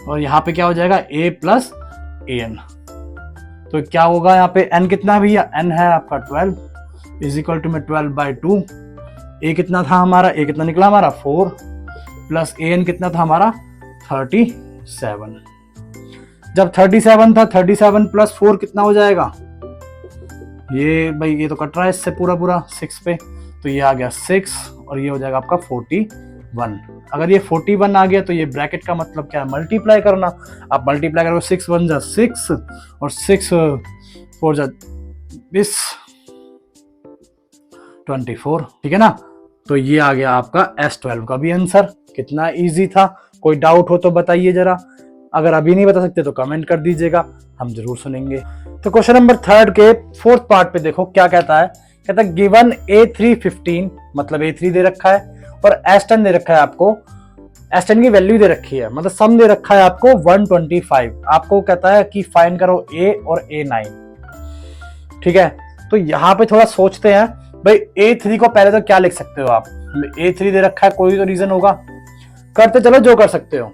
और यहाँ पे क्या हो जाएगा a प्लस an। तो क्या होगा यहाँ पे, n कितना भैया, n है आपका 12 इज इक्वल टू में 12/2। a कितना था हमारा, a कितना निकला हमारा 4, प्लस an कितना था हमारा 37। जब 37 था, 37 प्लस 4 कितना हो जाएगा, ये भाई ये तो कट रहा है इससे पूरा 6 पे, तो ये आ गया 6, और ये हो जाएगा आपका 41। अगर ये 41 आ गया तो ये ब्रैकेट का मतलब क्या है, मल्टीप्लाई करना। आप मल्टीप्लाई करोगे 6 1 जा 6, और 6 4 जा 20, 24, ठीक है ना। तो ये आ गया आपका S12 का भी आंसर। कितना इजी था, कोई डाउट हो तो बताइए जरा, अगर अभी नहीं बता सकते तो कमेंट कर दीजिएगा, हम जरूर सुनेंगे। तो क्वेश्चन नंबर 3 के 4th पार्ट पे देखो क्या कहता है। कहता है गिवन A3 15, मतलब A3 दे रखा है और S10 दे रखा है आपको, S10 की वैल्यू दे रखी है, मतलब सम दे रखा है आपको 125। आपको कहता है कि फाइंड करो A और A9, ठीक है। तो यहाँ पे थोड़ा सोचते हैं भाई, A3 को पहले तो क्या लिख सकते हो आप, A3 दे रखा है, कोई तो रीजन होगा, करते चलो जो कर सकते हो,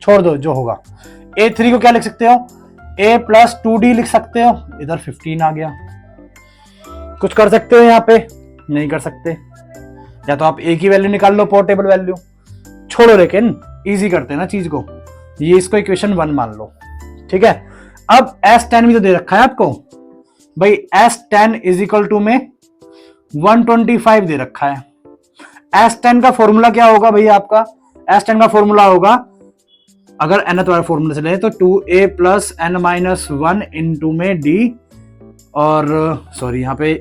छोड़ दो जो होगा। A3 को क्या लिख सकते हो, A प्लस 2D लिख सकते हो, इधर 15 आ गया। कुछ कर सकते हो यहाँ पे, नहीं कर सकते, या तो आप A की वैल्यू निकाल लो, पोर्टेबल वैल्यू, छोड़ो, लेकिन इजी करते हैं ना चीज को, ये इसको इक्वेशन 1 मान लो, ठीक है। अब S10 भी तो दे रखा है आपको भाई, S10 इज इक्वल टू में 125 दे रखा है। S10 का फॉर्मूला क्या होगा भैया आपका, S10 का फॉर्मूला होगा, अगर nth वाला फॉर्मूला से ले तो 2a plus n minus 1 into में d, और सॉरी यहाँ पे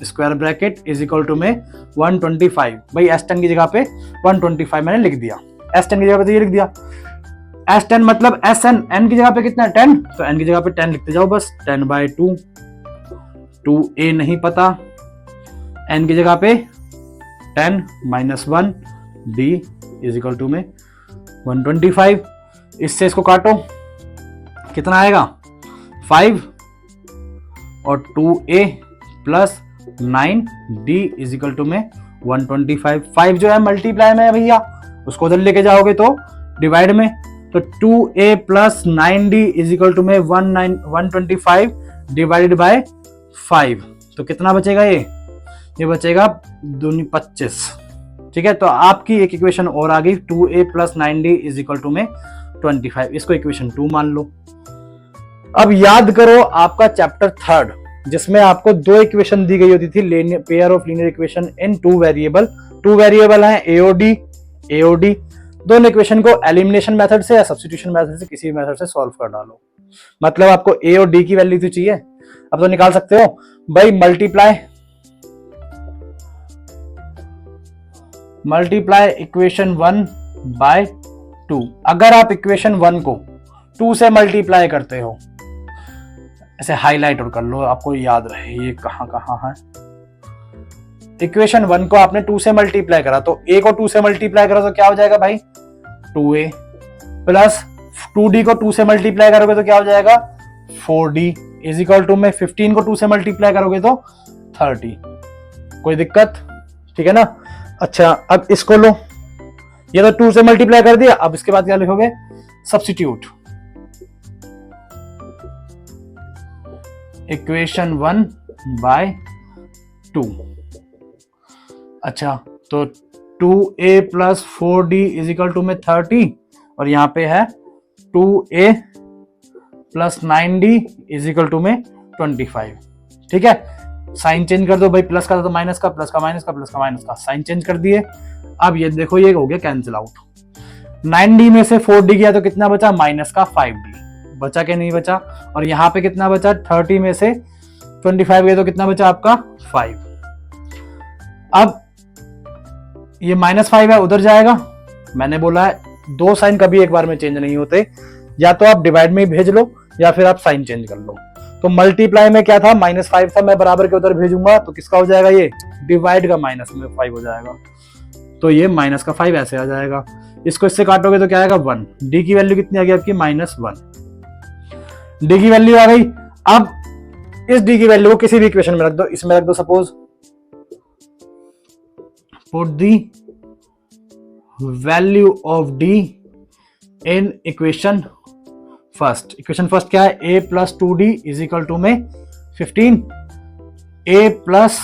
square bracket is equal to में 125। भाई S10 की जगह पे 125 मैंने लिख दिया, S10 की जगह पे तो ये लिख दिया। S10 मतलब Sn, n की जगह पे कितना है 10, तो n की जगह पे 10 लिखते जाओ बस, 10/2। 2a नहीं पता, n की जगह पे 10 minus 1 d is equal to में 125। इससे इसको काटो, कितना आएगा 5, और 2a plus 9d is equal to में 125। 5 जो है मल्टीप्लाई में है भैया, उसको उधर लेके जाओगे तो डिवाइड में, तो 2a plus 9d is equal to में 125 डिवाइडेड बाय 5, तो कितना बचेगा, ये बचेगा 25, ठीक है। तो आपकी एक इक्वेशन और आ गई, 2a plus 9d is equal to में 25, इसको इक्वेशन 2 मान लो। अब याद करो आपका चैप्टर 3 जिसमें आपको 2 इक्वेशन दी गई होती थी, pair of linear equation in 2 variable. 2 variable हैं AOD। दोनों इक्वेशन को एलिमिनेशन मेथड से या सब्स्टिट्यूशन मेथड से, किसी मेथड से सॉल्व कर डालो। मतलब आपको A और D की वैल्यू तो चाहिए, अब तो निकाल सकते हो भाई, मल्टीप्लाई इक्वेशन 1 बाय 2। अगर आप इक्वेशन 1 को 2 से मल्टीप्लाई करते हो, ऐसे हाईलाइट और कर लो, आपको याद रहे ये कहां है। इक्वेशन 1 को आपने 2 से मल्टीप्लाई करा, तो A को 2 से मल्टीप्लाई करा तो क्या हो जाएगा भाई 2a, प्लस 2d को 2 से मल्टीप्लाई करोगे तो क्या हो जाएगा 4d, इज इक्वल टू में 15 को 2 से मल्टीप्लाई करोगे तो 30। कोई दिक्कत, ठीक है ना। अच्छा अब इसको लो, ये तो 2 से मल्टीप्लाई कर दिया, अब इसके बाद क्या लिखोगे, सब्स्टिट्यूट इक्वेशन 1 बाय 2। अच्छा तो 2a plus 4d is equal to में 30, और यहां पे है 2a plus 9d is equal to में 25, ठीक है। साइन चेंज कर दो भाई, प्लस का तो माइनस का, प्लस का माइनस का, प्लस का माइनस का, साइन चेंज कर दिए। अब ये देखो ये हो गया कैंसिल आउट। 9D में से 4D गया तो कितना बचा, माइनस का 5D बचा के नहीं बचा। और यहाँ पे कितना बचा, 30 में से 25 गया तो कितना बचा आपका 5। अब ये -5 है, उधर जाएगा। मैंने बोला है दो साइन कभी एक बार में चेंज नहीं होते, या तो आप डिवाइड में ही भेज लो या फिर आप साइन चेंज कर लो। तो मल्टीप्लाई में क्या था, -5 था, मैं बराबर के उधर भेजूंगा तो किसका हो जाएगा, ये डिवाइड का -5 हो जाएगा। तो ये -5 ऐसे आ जाएगा। इसको इससे काटोगे तो क्या आएगा 1। डी की वैल्यू कितनी आ गई आपकी, -1। डी की वैल्यू आ गई। अब इस डी की वैल्यू को किसी भी इक्वेशन में रख दो, इसमें रख दो, suppose put the value of D in equation first. Equation first क्या है, a + 2d = में 15, a +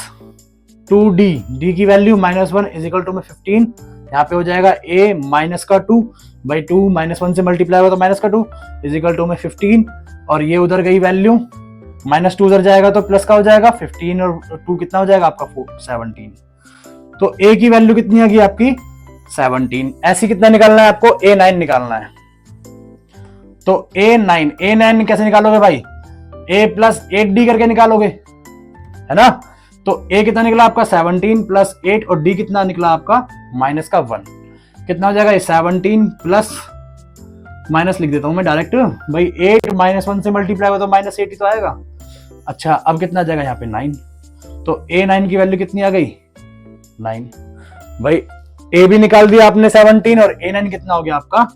2d, d की वैल्यू -1 = में 15। यहाँ पे हो जाएगा a -2 बाई 2, -1 से मल्टीप्लाई होगा तो -2 = में 15। और ये उधर गई वैल्यू, -2 उधर जाएगा तो प्लस का हो जाएगा 15 और 2 कितना हो जाएगा आपका 17। तो a की वैल्यू कितनी आ गई आपकी 17। ऐसी कितना निकालना है आपको, a9 निकालना है। तो A9 कैसे निकालोगे भाई, a + 8d करके निकालोगे, है ना। तो a कितना निकला आपका 17 + 8 और d कितना निकला आपका -1। कितना हो जाएगा, 17 प्लस माइनस लिख देता हूं मैं डायरेक्ट भाई, 8 -1 से मल्टीप्लाई हो तो -8 ही तो आएगा। अच्छा अब कितना जाएगा यहाँ पे 9। तो A9 की वैल्यू कितनी आ गई 9। भाई a भी निकाल दिया आपने 17 और A9 कितना हो गया आपका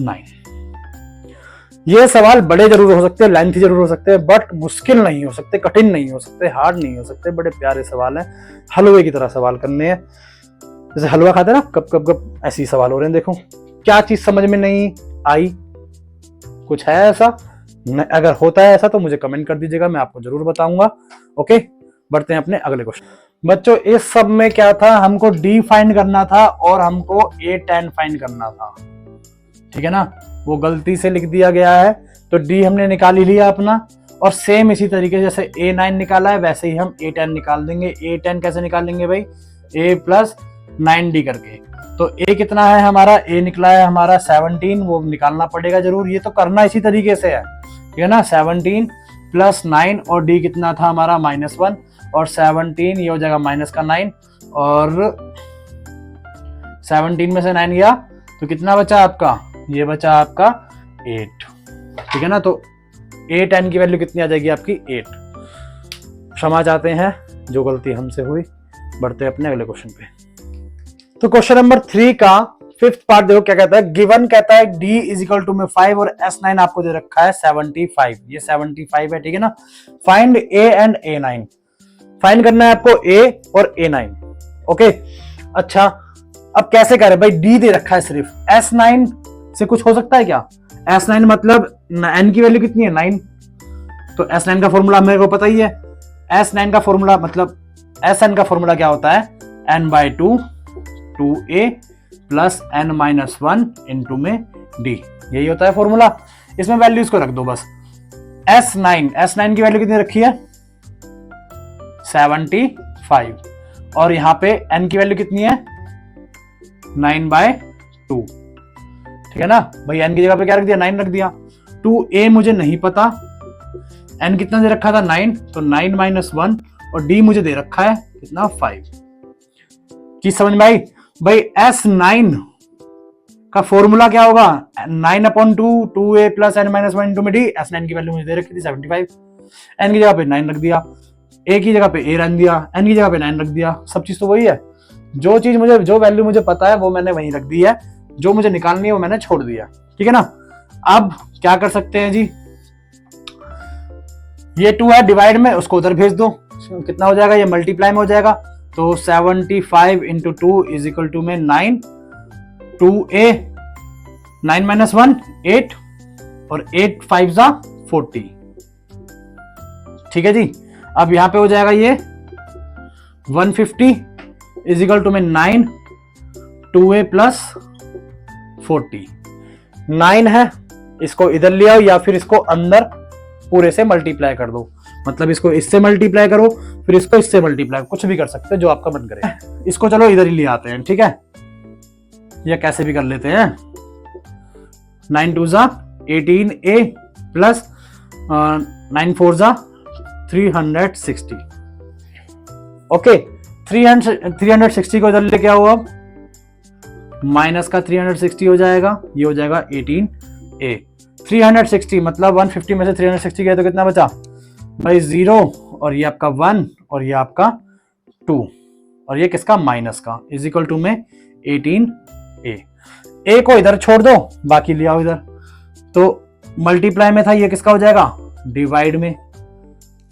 9। ये सवाल बड़े जरूर हो सकते हैं, लेंथी जरूर हो सकते हैं, बट मुश्किल नहीं हो सकते, कठिन नहीं हो सकते, हार्ड नहीं हो सकते। बड़े प्यारे सवाल हैं, हलवे की तरह सवाल करने हैं, जैसे हलवा खाते हैं ना, कब कब कब ऐसे ही सवाल हो रहे हैं। देखो क्या चीज समझ में नहीं आई, कुछ है ऐसा, अगर होता है ऐसा तो मुझे कमेंट कर दीजिएगा, मैं आपको जरूर बताऊंगा। ओके, बढ़ते हैं अपने अगले क्वेश्चन। बच्चों इस सब में क्या था, हमको डी फाइंड करना था और हमको A10 फाइंड करना था, ठीक है ना। वो गलती से लिख दिया गया है, तो डी हमने निकाल ही लिया अपना। और सेम इसी तरीके से जैसे A9 निकाला है वैसे ही हम A10 निकाल देंगे। A10 कैसे निकालेंगे भाई, a + 9d करके। तो a कितना है हमारा, a निकला है हमारा 17, वो निकालना पड़ेगा जरूर, ये तो करना इसी तरीके से है, ठीक है ना। 17 + 9 और d कितना था हमारा -1 और 17 ये हो जाएगा -9 और 17 में से 9 गया तो कितना बचा आपका, ये बचा आपका 8, ठीक है ना। तो A10 की वैल्यू कितनी आ जाएगी आपकी 8। क्षमा चाहते हैं जो गलती हमसे हुई। बढ़ते हैं अपने अगले क्वेश्चन पे। तो क्वेश्चन नंबर 3 का 5th पार्ट देखो क्या कहता है। गिवन कहता है D = में 5 और S9 आपको दे रखा है 75, ये 75 है, ठीक है ना। Find A and A9, find करना है आपको A और A9। ओके अच्छा अब कैसे करें भाई, D दे रखा है सिर्फ, S9 से कुछ हो सकता है क्या। S9 मतलब n की वैल्यू कितनी है 9, तो S9 का फॉर्मूला मेरे को पता ही है। S9 का फॉर्मूला मतलब Sn का फॉर्मूला क्या होता है, n/2 2a + n-1 * में d, यही होता है फॉर्मूला। इसमें वैल्यूज को रख दो बस। S9 की वैल्यू कितनी रखी है 75 और यहाँ पे n की वैल्यू कितनी है 9/2, ठीक है ना भाई। n की जगह पे क्या रख दिया 9 रख दिया। 2a मुझे नहीं पता, n कितना दे रखा था 9, तो 9 - 1 और d मुझे दे रखा है कितना 5। चीज समझ में आई भाई। S9 का फॉर्मूला क्या होगा 9/2 2a + n-1 * में d। S9 की वैल्यू मुझे दे रखी थी 75, n की जगह पे 9 रख दिया, a की जगह पे a रख दिया, n की जगह पे 9 रख दिया। सब चीज तो वही है, जो वैल्यू मुझे पता है वो मैंने वहीं रख दी है, जो मुझे निकालनी है वो मैंने छोड़ दिया, ठीक है ना। अब क्या कर सकते हैं जी, ये 2 है डिवाइड में, उसको उधर भेज दो, कितना हो जाएगा, ये मल्टीप्लाई में हो जाएगा। तो 75 × 2 = में 9, 2a 9 - 1 8 और 8 5 40, ठीक है जी। अब यहां पे हो जाएगा ये 150 = में 9 2a + 40। 9 है, इसको इधर ले आओ या फिर इसको अंदर पूरे से मल्टीप्लाई कर दो, मतलब इसको इससे मल्टीप्लाई करो फिर इसको इससे मल्टीप्लाई, कुछ भी कर सकते हो जो आपका मन करे। इसको चलो इधर ही ले आते हैं, ठीक है। या कैसे भी कर लेते हैं, 9 2 जा 18a प्लस 9 4 जा 360। ओके, 360 को इधर लेके आओ, अब माइनस का 360 हो जाएगा, ये हो जाएगा 18a। 360 मतलब 150 में से 360 गया तो कितना बचा भाई 0, और ये आपका 1 और ये आपका 2, और ये किसका माइनस का, इज इक्वल टू में 18a। a को इधर छोड़ दो, बाकी ले आओ इधर, तो मल्टीप्लाई में था, ये किसका हो जाएगा डिवाइड में,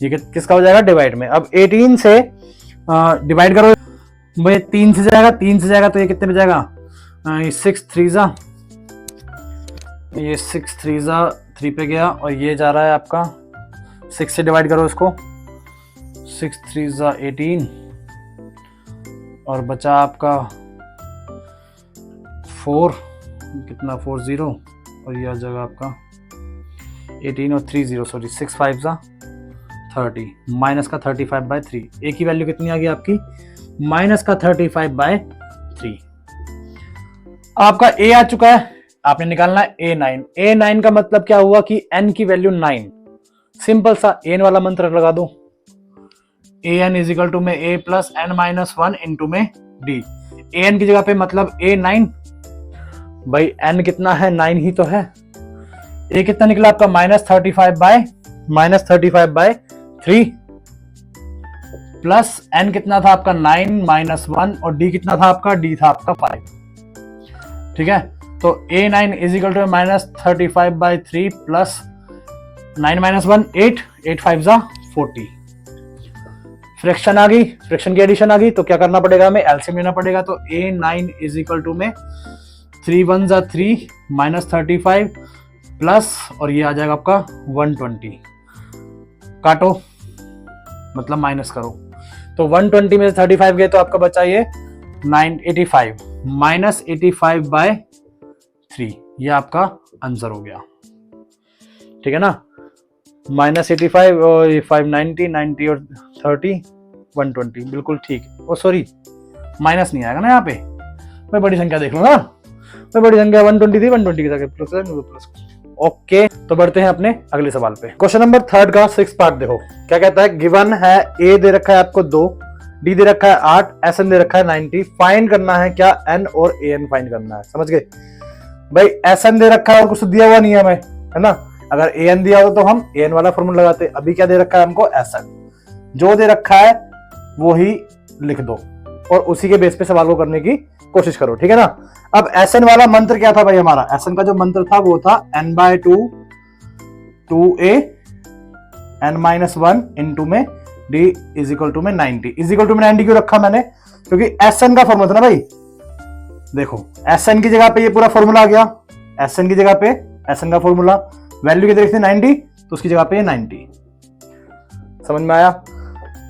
ये किसका हो जाएगा डिवाइड में। अब 18 से डिवाइड करो, भाई 3 से जाएगा, 3 से जाएगा तो ये कितने में जाएगा, 6 3 जा, ये 6 3 जा 3 पे गया, और ये जा रहा है आपका 6 से डिवाइड करो इसको, 6 3 जा 18, और बचा आपका 4, कितना 4 0, और ये आ जाएगा आपका 18 और 3 0, सॉरी 6 5 जा 30, माइनस का 35/3। ए की वैल्यू कितनी आ गई आपकी, माइनस का 35/3। आपका ए आ चुका है, आपने निकालना है A9। A9 का मतलब क्या हुआ कि n की वैल्यू 9, सिंपल सा n वाला मंत्र लगा दो, an इज इक्वल टू में a plus n minus 1 into में d। an की जगह पे मतलब A9, भाई n कितना है 9 ही तो है, a कितना निकला आपका -35/3 प्लस n कितना था आपका 9 माइनस 1, और d कितना था आपका, d था आपका 5। ठीक है, तो A9 is equal to -35/3 plus 9 minus 1 8, 8 5 जा 40। फ्रैक्शन आ गई, फ्रैक्शन की एडिशन आ गई, तो क्या करना पड़ेगा हमें, एलसीएम लेना पड़ेगा। तो A9 इज इक्वल टू में 3 1 जा 3 माइनस 35 प्लस, और ये आ जाएगा आपका 120, काटो मतलब माइनस करो, तो 120 में से 35 गए तो आपका बचा ये 985 माइनस 85/3, ये आपका आंसर हो गया। ठीक है ना, -85 और 590, 90 और 30 120, बिल्कुल ठीक। ओ सॉरी, माइनस नहीं आएगा ना यहाँ पे, मैं बड़ी संख्या देख लूंगा, मैं बड़ी संख्या 120 थी, 120 की जगह प्लस। ओके, तो बढ़ते हैं अपने अगले सवाल पे। क्वेश्चन नंबर 3 का 6 पार्ट देखो, क्या कहता है, गिवन है ए दे रखा है आपको 2, डी दे रखा है 8, एस एन दे रखा है 90, फाइंड करना है क्या एन और ए एन फाइंड करना है। समझ गए भाई, एस एन दे रखा है और कुछ दिया हुआ नहीं है हमें, है ना, अगर ए एन दिया हो तो हम ए एन वाला फॉर्मूला लगाते। अभी क्या दे रखा है हमको, एस एन, जो दे रखा है वो ही लिख दो और उसी के बेस पे सवाल को करने की कोशिश करो। ठीक है ना, अब एस एन वाला मंत्र क्या था भाई, हमारा एस एन का जो मंत्र था वो था n/2 2a n-1 इंटू में d इज इक्वल टू में 90। इज इक्वल टू में 90 क्यों रखा मैंने, क्योंकि एस एन का फॉर्मूला था ना भाई। देखो एस एन की जगह पे ये पूरा फॉर्मूला आ गया, एस एन की जगह पे एस एन का फॉर्मूला, वैल्यू कितनी थी 90, तो उसकी जगह पे 90। समझ में आया।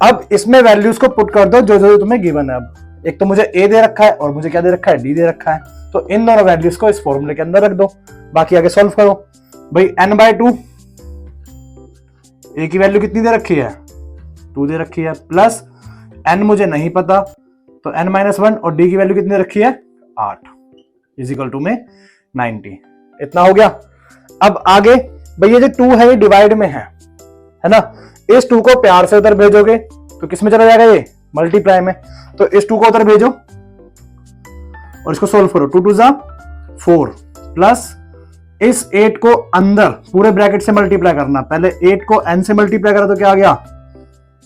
अब इसमें वैल्यूज को पुट कर दो जो जो तुम्हें गिवन है। अब एक तो मुझे ए दे रखा है और मुझे क्या दे रखा है, डी दे रखा है, तो इन दोनों वैल्यूज को इस फॉर्मूले के अंदर रख दो, बाकी आगे सॉल्व करो। भाई n/2, ए की वैल्यू कितनी दे रखी है 2 दे रखी है, प्लस n मुझे नहीं पता तो n-1 और d की वैल्यू कितनी दे रखी है 8 इज इक्वल टू में 90। इतना हो गया। अब आगे भाई ये जो 2 है ये डिवाइड में है ना, इस 2 को प्यार से उधर भेजोगे तो किस में चला जाएगा, ये मल्टीप्लाई में। तो इस 2 को उधर भेजो और इसको सोल्व करो, 2 2 जा 4 प्लस इस 8 को अंदर पूरे ब्रैकेट से मल्टीप्लाई करना। पहले 8 को n से मल्टीप्लाई करा तो क्या आ गया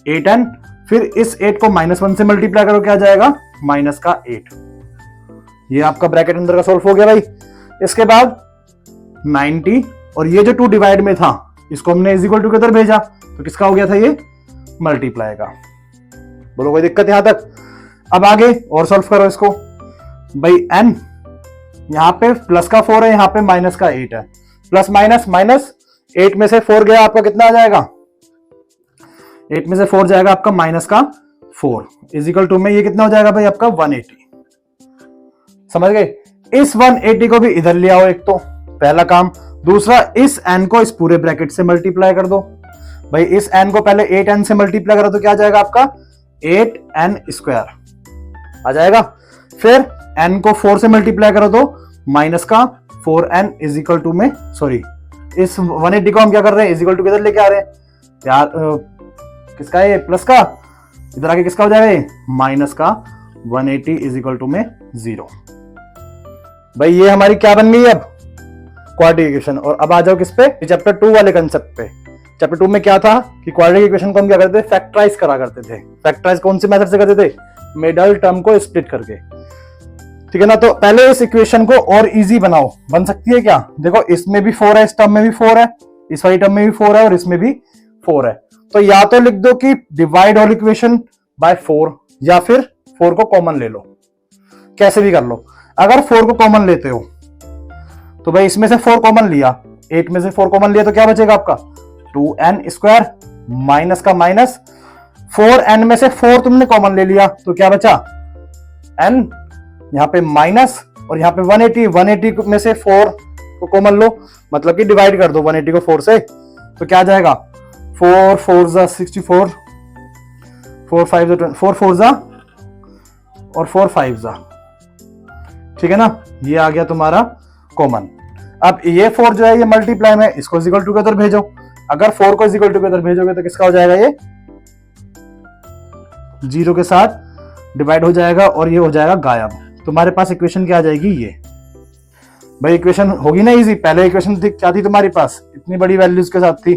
8n, फिर इस 8 को -1 से मल्टीप्लाई करो क्या आ जाएगा -8। ये आपका ब्रैकेट अंदर का सोल्व हो गया भाई। इसके बाद 90 और ये जो 2 डिवाइड में था इसको हमने इज इक्वल टू के उधर भेजा तो किसका हो गया था ये मल्टीप्लाई का। बोलो कोई दिक्कत यहां तक। अब आगे और सॉल्व करो इसको। भाई n यहां पे प्लस का 4 है, यहां पे माइनस का 8 है, प्लस माइनस माइनस 8 में से 4 गया आपका कितना आ जाएगा, 8 में से 4 जाएगा आपका माइनस का 4 इज इक्वल टू में ये कितना हो जाएगा भाई आपका 180। समझ गए। इस 180 को भी इधर ले आओ, एक तो पहला काम। दूसरा इस n को इस पूरे ब्रैकेट से मल्टीप्लाई कर दो। भाई इस n को पहले 8n से मल्टीप्लाई करो तो क्या आ जाएगा आपका 8n स्क्वायर आ जाएगा। फिर n को 4 से मल्टीप्लाई करो तो माइनस का 4n इज इक्वल टू में, सॉरी इस 180 को हम क्या कर रहे हैं, इज इक्वल टू किधर लेके आ रहे हैं यार, किसका है प्लस का, इधर आके किसका हो जाएगा माइनस का 180 इज इक्वल टू में 0। भाई ये हमारी क्या बन गई अब क्वाड्रेटिक इक्वेशन। और अब आ जाओ किस पे, चैप्टर 2 वाले कंसेप्ट पे। चैप्टर 2 में क्या था कि क्वाड्रेटिक इक्वेशन को हम क्या करते थे, फैक्टराइज करा करते थे। फैक्टराइज कौन सी मेथड से करते थे, मिडल टर्म को स्प्लिट करके, ठीक है ना। तो पहले इस इक्वेशन को और इजी बनाओ, बन सकती है क्या, देखो इसमें भी 4 है, इस टर्म में भी 4 है, इस वाली टर्म में भी 4 है और इसमें भी 4 है। तो या तो लिख दो कि डिवाइड ऑल इक्वेशन बाय 4 या फिर 4 को कॉमन ले लो, कैसे भी कर लो। अगर 4 को कॉमन लेते हो तो भाई इसमें से 4 कॉमन लिया, 8 में से 4 कॉमन लिया तो क्या बचेगा आपका 2n स्क्वायर माइनस का माइनस 4n में से 4 तुमने कॉमन ले लिया तो क्या बचा n, यहां पे माइनस और यहां पे 180 में से 4 को कॉमन लो, मतलब कि डिवाइड कर दो 180 को 4 से, तो क्या आ जाएगा 4 4 जा 64, 4 5 जा 4 4 जा और 4 5 जा, ठीक है ना। ये आ गया तुम्हारा कॉमन। अब ये 4 जो है ये मल्टीप्लाई में, इसको इज इक्वल टू के उधर भेजो। अगर 4 को इज इक्वल टू के उधर भेजोगे तो किसका हो जाएगा, ये 0 के साथ डिवाइड हो जाएगा और ये हो जाएगा गायब। तुम्हारे पास इक्वेशन क्या आ जाएगी, ये भाई इक्वेशन होगी ना इजी। पहले इक्वेशन क्या थी तुम्हारे पास, इतनी बड़ी वैल्यूज के साथ थी,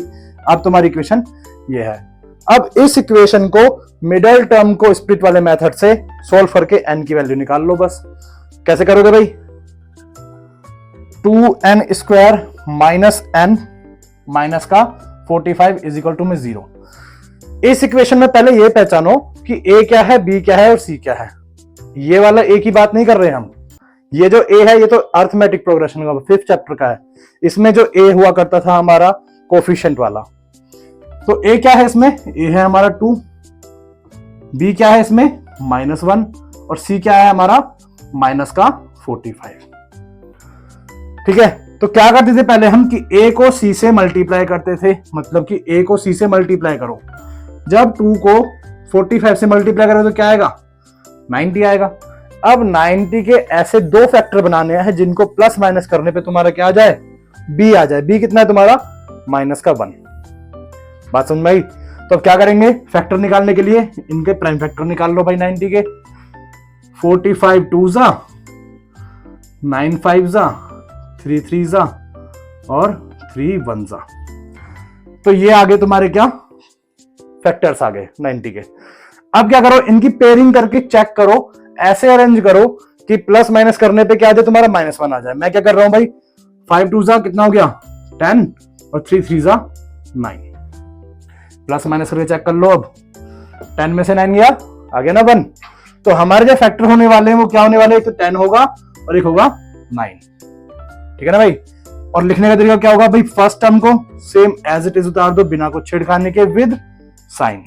अब तुम्हारी इक्वेशन ये है। अब इस इक्वेशन को मिडल टर्म को स्प्लिट वाले मेथड से सोल्व करके n की वैल्यू निकाल लो बस। कैसे करोगे भाई, 2n square minus n minus का 45 इज इक्वल टू में 0। इस इक्वेशन में पहले ये पहचानो कि a क्या है, b क्या है और c क्या है। ये वाला a की बात नहीं कर रहे हम, ये जो a है ये तो अर्थमेटिक प्रोग्रेशन का 5th चैप्टर का है। इसमें जो a हुआ करता था हमारा कोफिशिएंट वाला, तो a क्या है इसमें, a है हमारा 2, b क्या है इसमें -1 और c क्या है हमारा माइनस का 45, ठीक है। तो क्या करते थे पहले हम कि a को c से मल्टीप्लाई करते थे, मतलब कि a को c से मल्टीप्लाई करो। जब 2 को 45 से मल्टीप्लाई करो तो क्या आएगा 90 आएगा। अब 90 के ऐसे 2 फैक्टर बनाने हैं जिनको प्लस माइनस करने पे तुम्हारा क्या आ जाए, b आ जाए। b कितना है तुम्हारा माइनस का 1। बात समझ में आई। तो अब क्या करेंगे, फैक्टर निकालने के लिए इनके प्राइम फैक्टर निकाल लो भाई 90 के। 45 2 जा, 9 5 जा, 3 3 जा और 3 1 जा। तो ये आगे तुम्हारे क्या फैक्टर्स आ गए 90 के। अब क्या करो, इनकी पेयरिंग करके चेक करो, ऐसे अरेंज करो कि प्लस माइनस करने पे क्या आ जाए तुम्हारा -1 आ जाए। मैं क्या कर रहा हूं भाई, 5 2 जा कितना हो गया 10 और 3 3 जा 9। प्लस माइनस करके चेक कर लो। अब 10 में से 9 गया, आ गया ना 1। तो हमारे जो फैक्टर होने वाले हैं वो क्या होने वाले हैं, एक तो 10 होगा और एक होगा 9, ठीक है ना भाई। और लिखने का तरीका क्या होगा भाई, फर्स्ट टर्म को सेम एज इट इज उतार दो बिना कुछ छेड़खानी के विद साइन।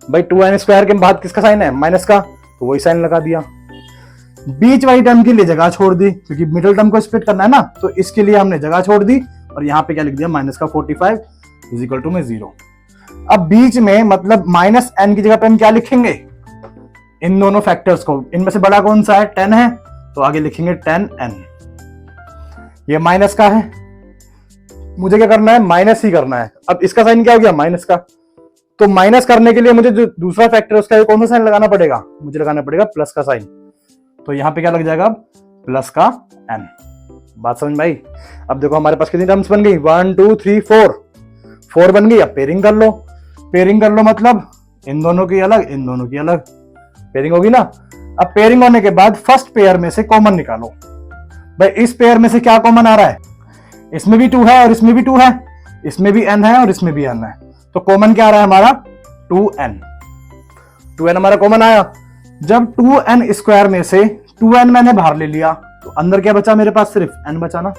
भाई 2n स्क्वायर के बाद किसका साइन है माइनस का, तो वही साइन लगा दिया। बीच वाली टर्म के लिए जगह छोड़ दी क्योंकि मिडिल टर्म को स्प्लिट करना है ना, तो इसके लिए हमने जगह छोड़ दी और यहाँ पे क्या लिख दिया माइनस का 45 इज इक्वल टू में 0। अब बीच में मतलब -n की जगह पे हम क्या लिखेंगे, इन दोनों फैक्टर्स को, इनमें से बड़ा कौन सा है 10 है तो आगे लिखेंगे 10n। ये माइनस का है, मुझे क्या करना है माइनस ही करना है। अब इसका साइन क्या हो गया माइनस का, तो माइनस करने के लिए मुझे जो दूसरा फैक्टर उसका कौन सा साइन लगाना पड़ेगा, मुझे लगाना पड़ेगा प्लस का साइन। तो यहां पे क्या लग जाएगा प्लस का n। बात समझ में आई। अब देखो हमारे पास कितनी टर्म्स बन गई 1 2 3 4 बन गई। अब पेयरिंग कर लो, पेयरिंग कर लो मतलब इन दोनों की अलग इन दोनों की अलग पेयरिंग होगी ना। अब पेयरिंग होने के बाद फर्स्ट पेयर में से कॉमन निकालो। भाई इस पेयर में से क्या कॉमन आ रहा है, इसमें भी 2 है और इसमें भी 2 है, इसमें भी n है और इसमें भी n है, तो कॉमन क्या आ रहा है हमारा 2n हमारा कॉमन आया। जब 2n स्क्वायर में से 2n मैंने बाहर ले लिया तो अंदर क्या बचा मेरे पास, सिर्फ n बचा ना,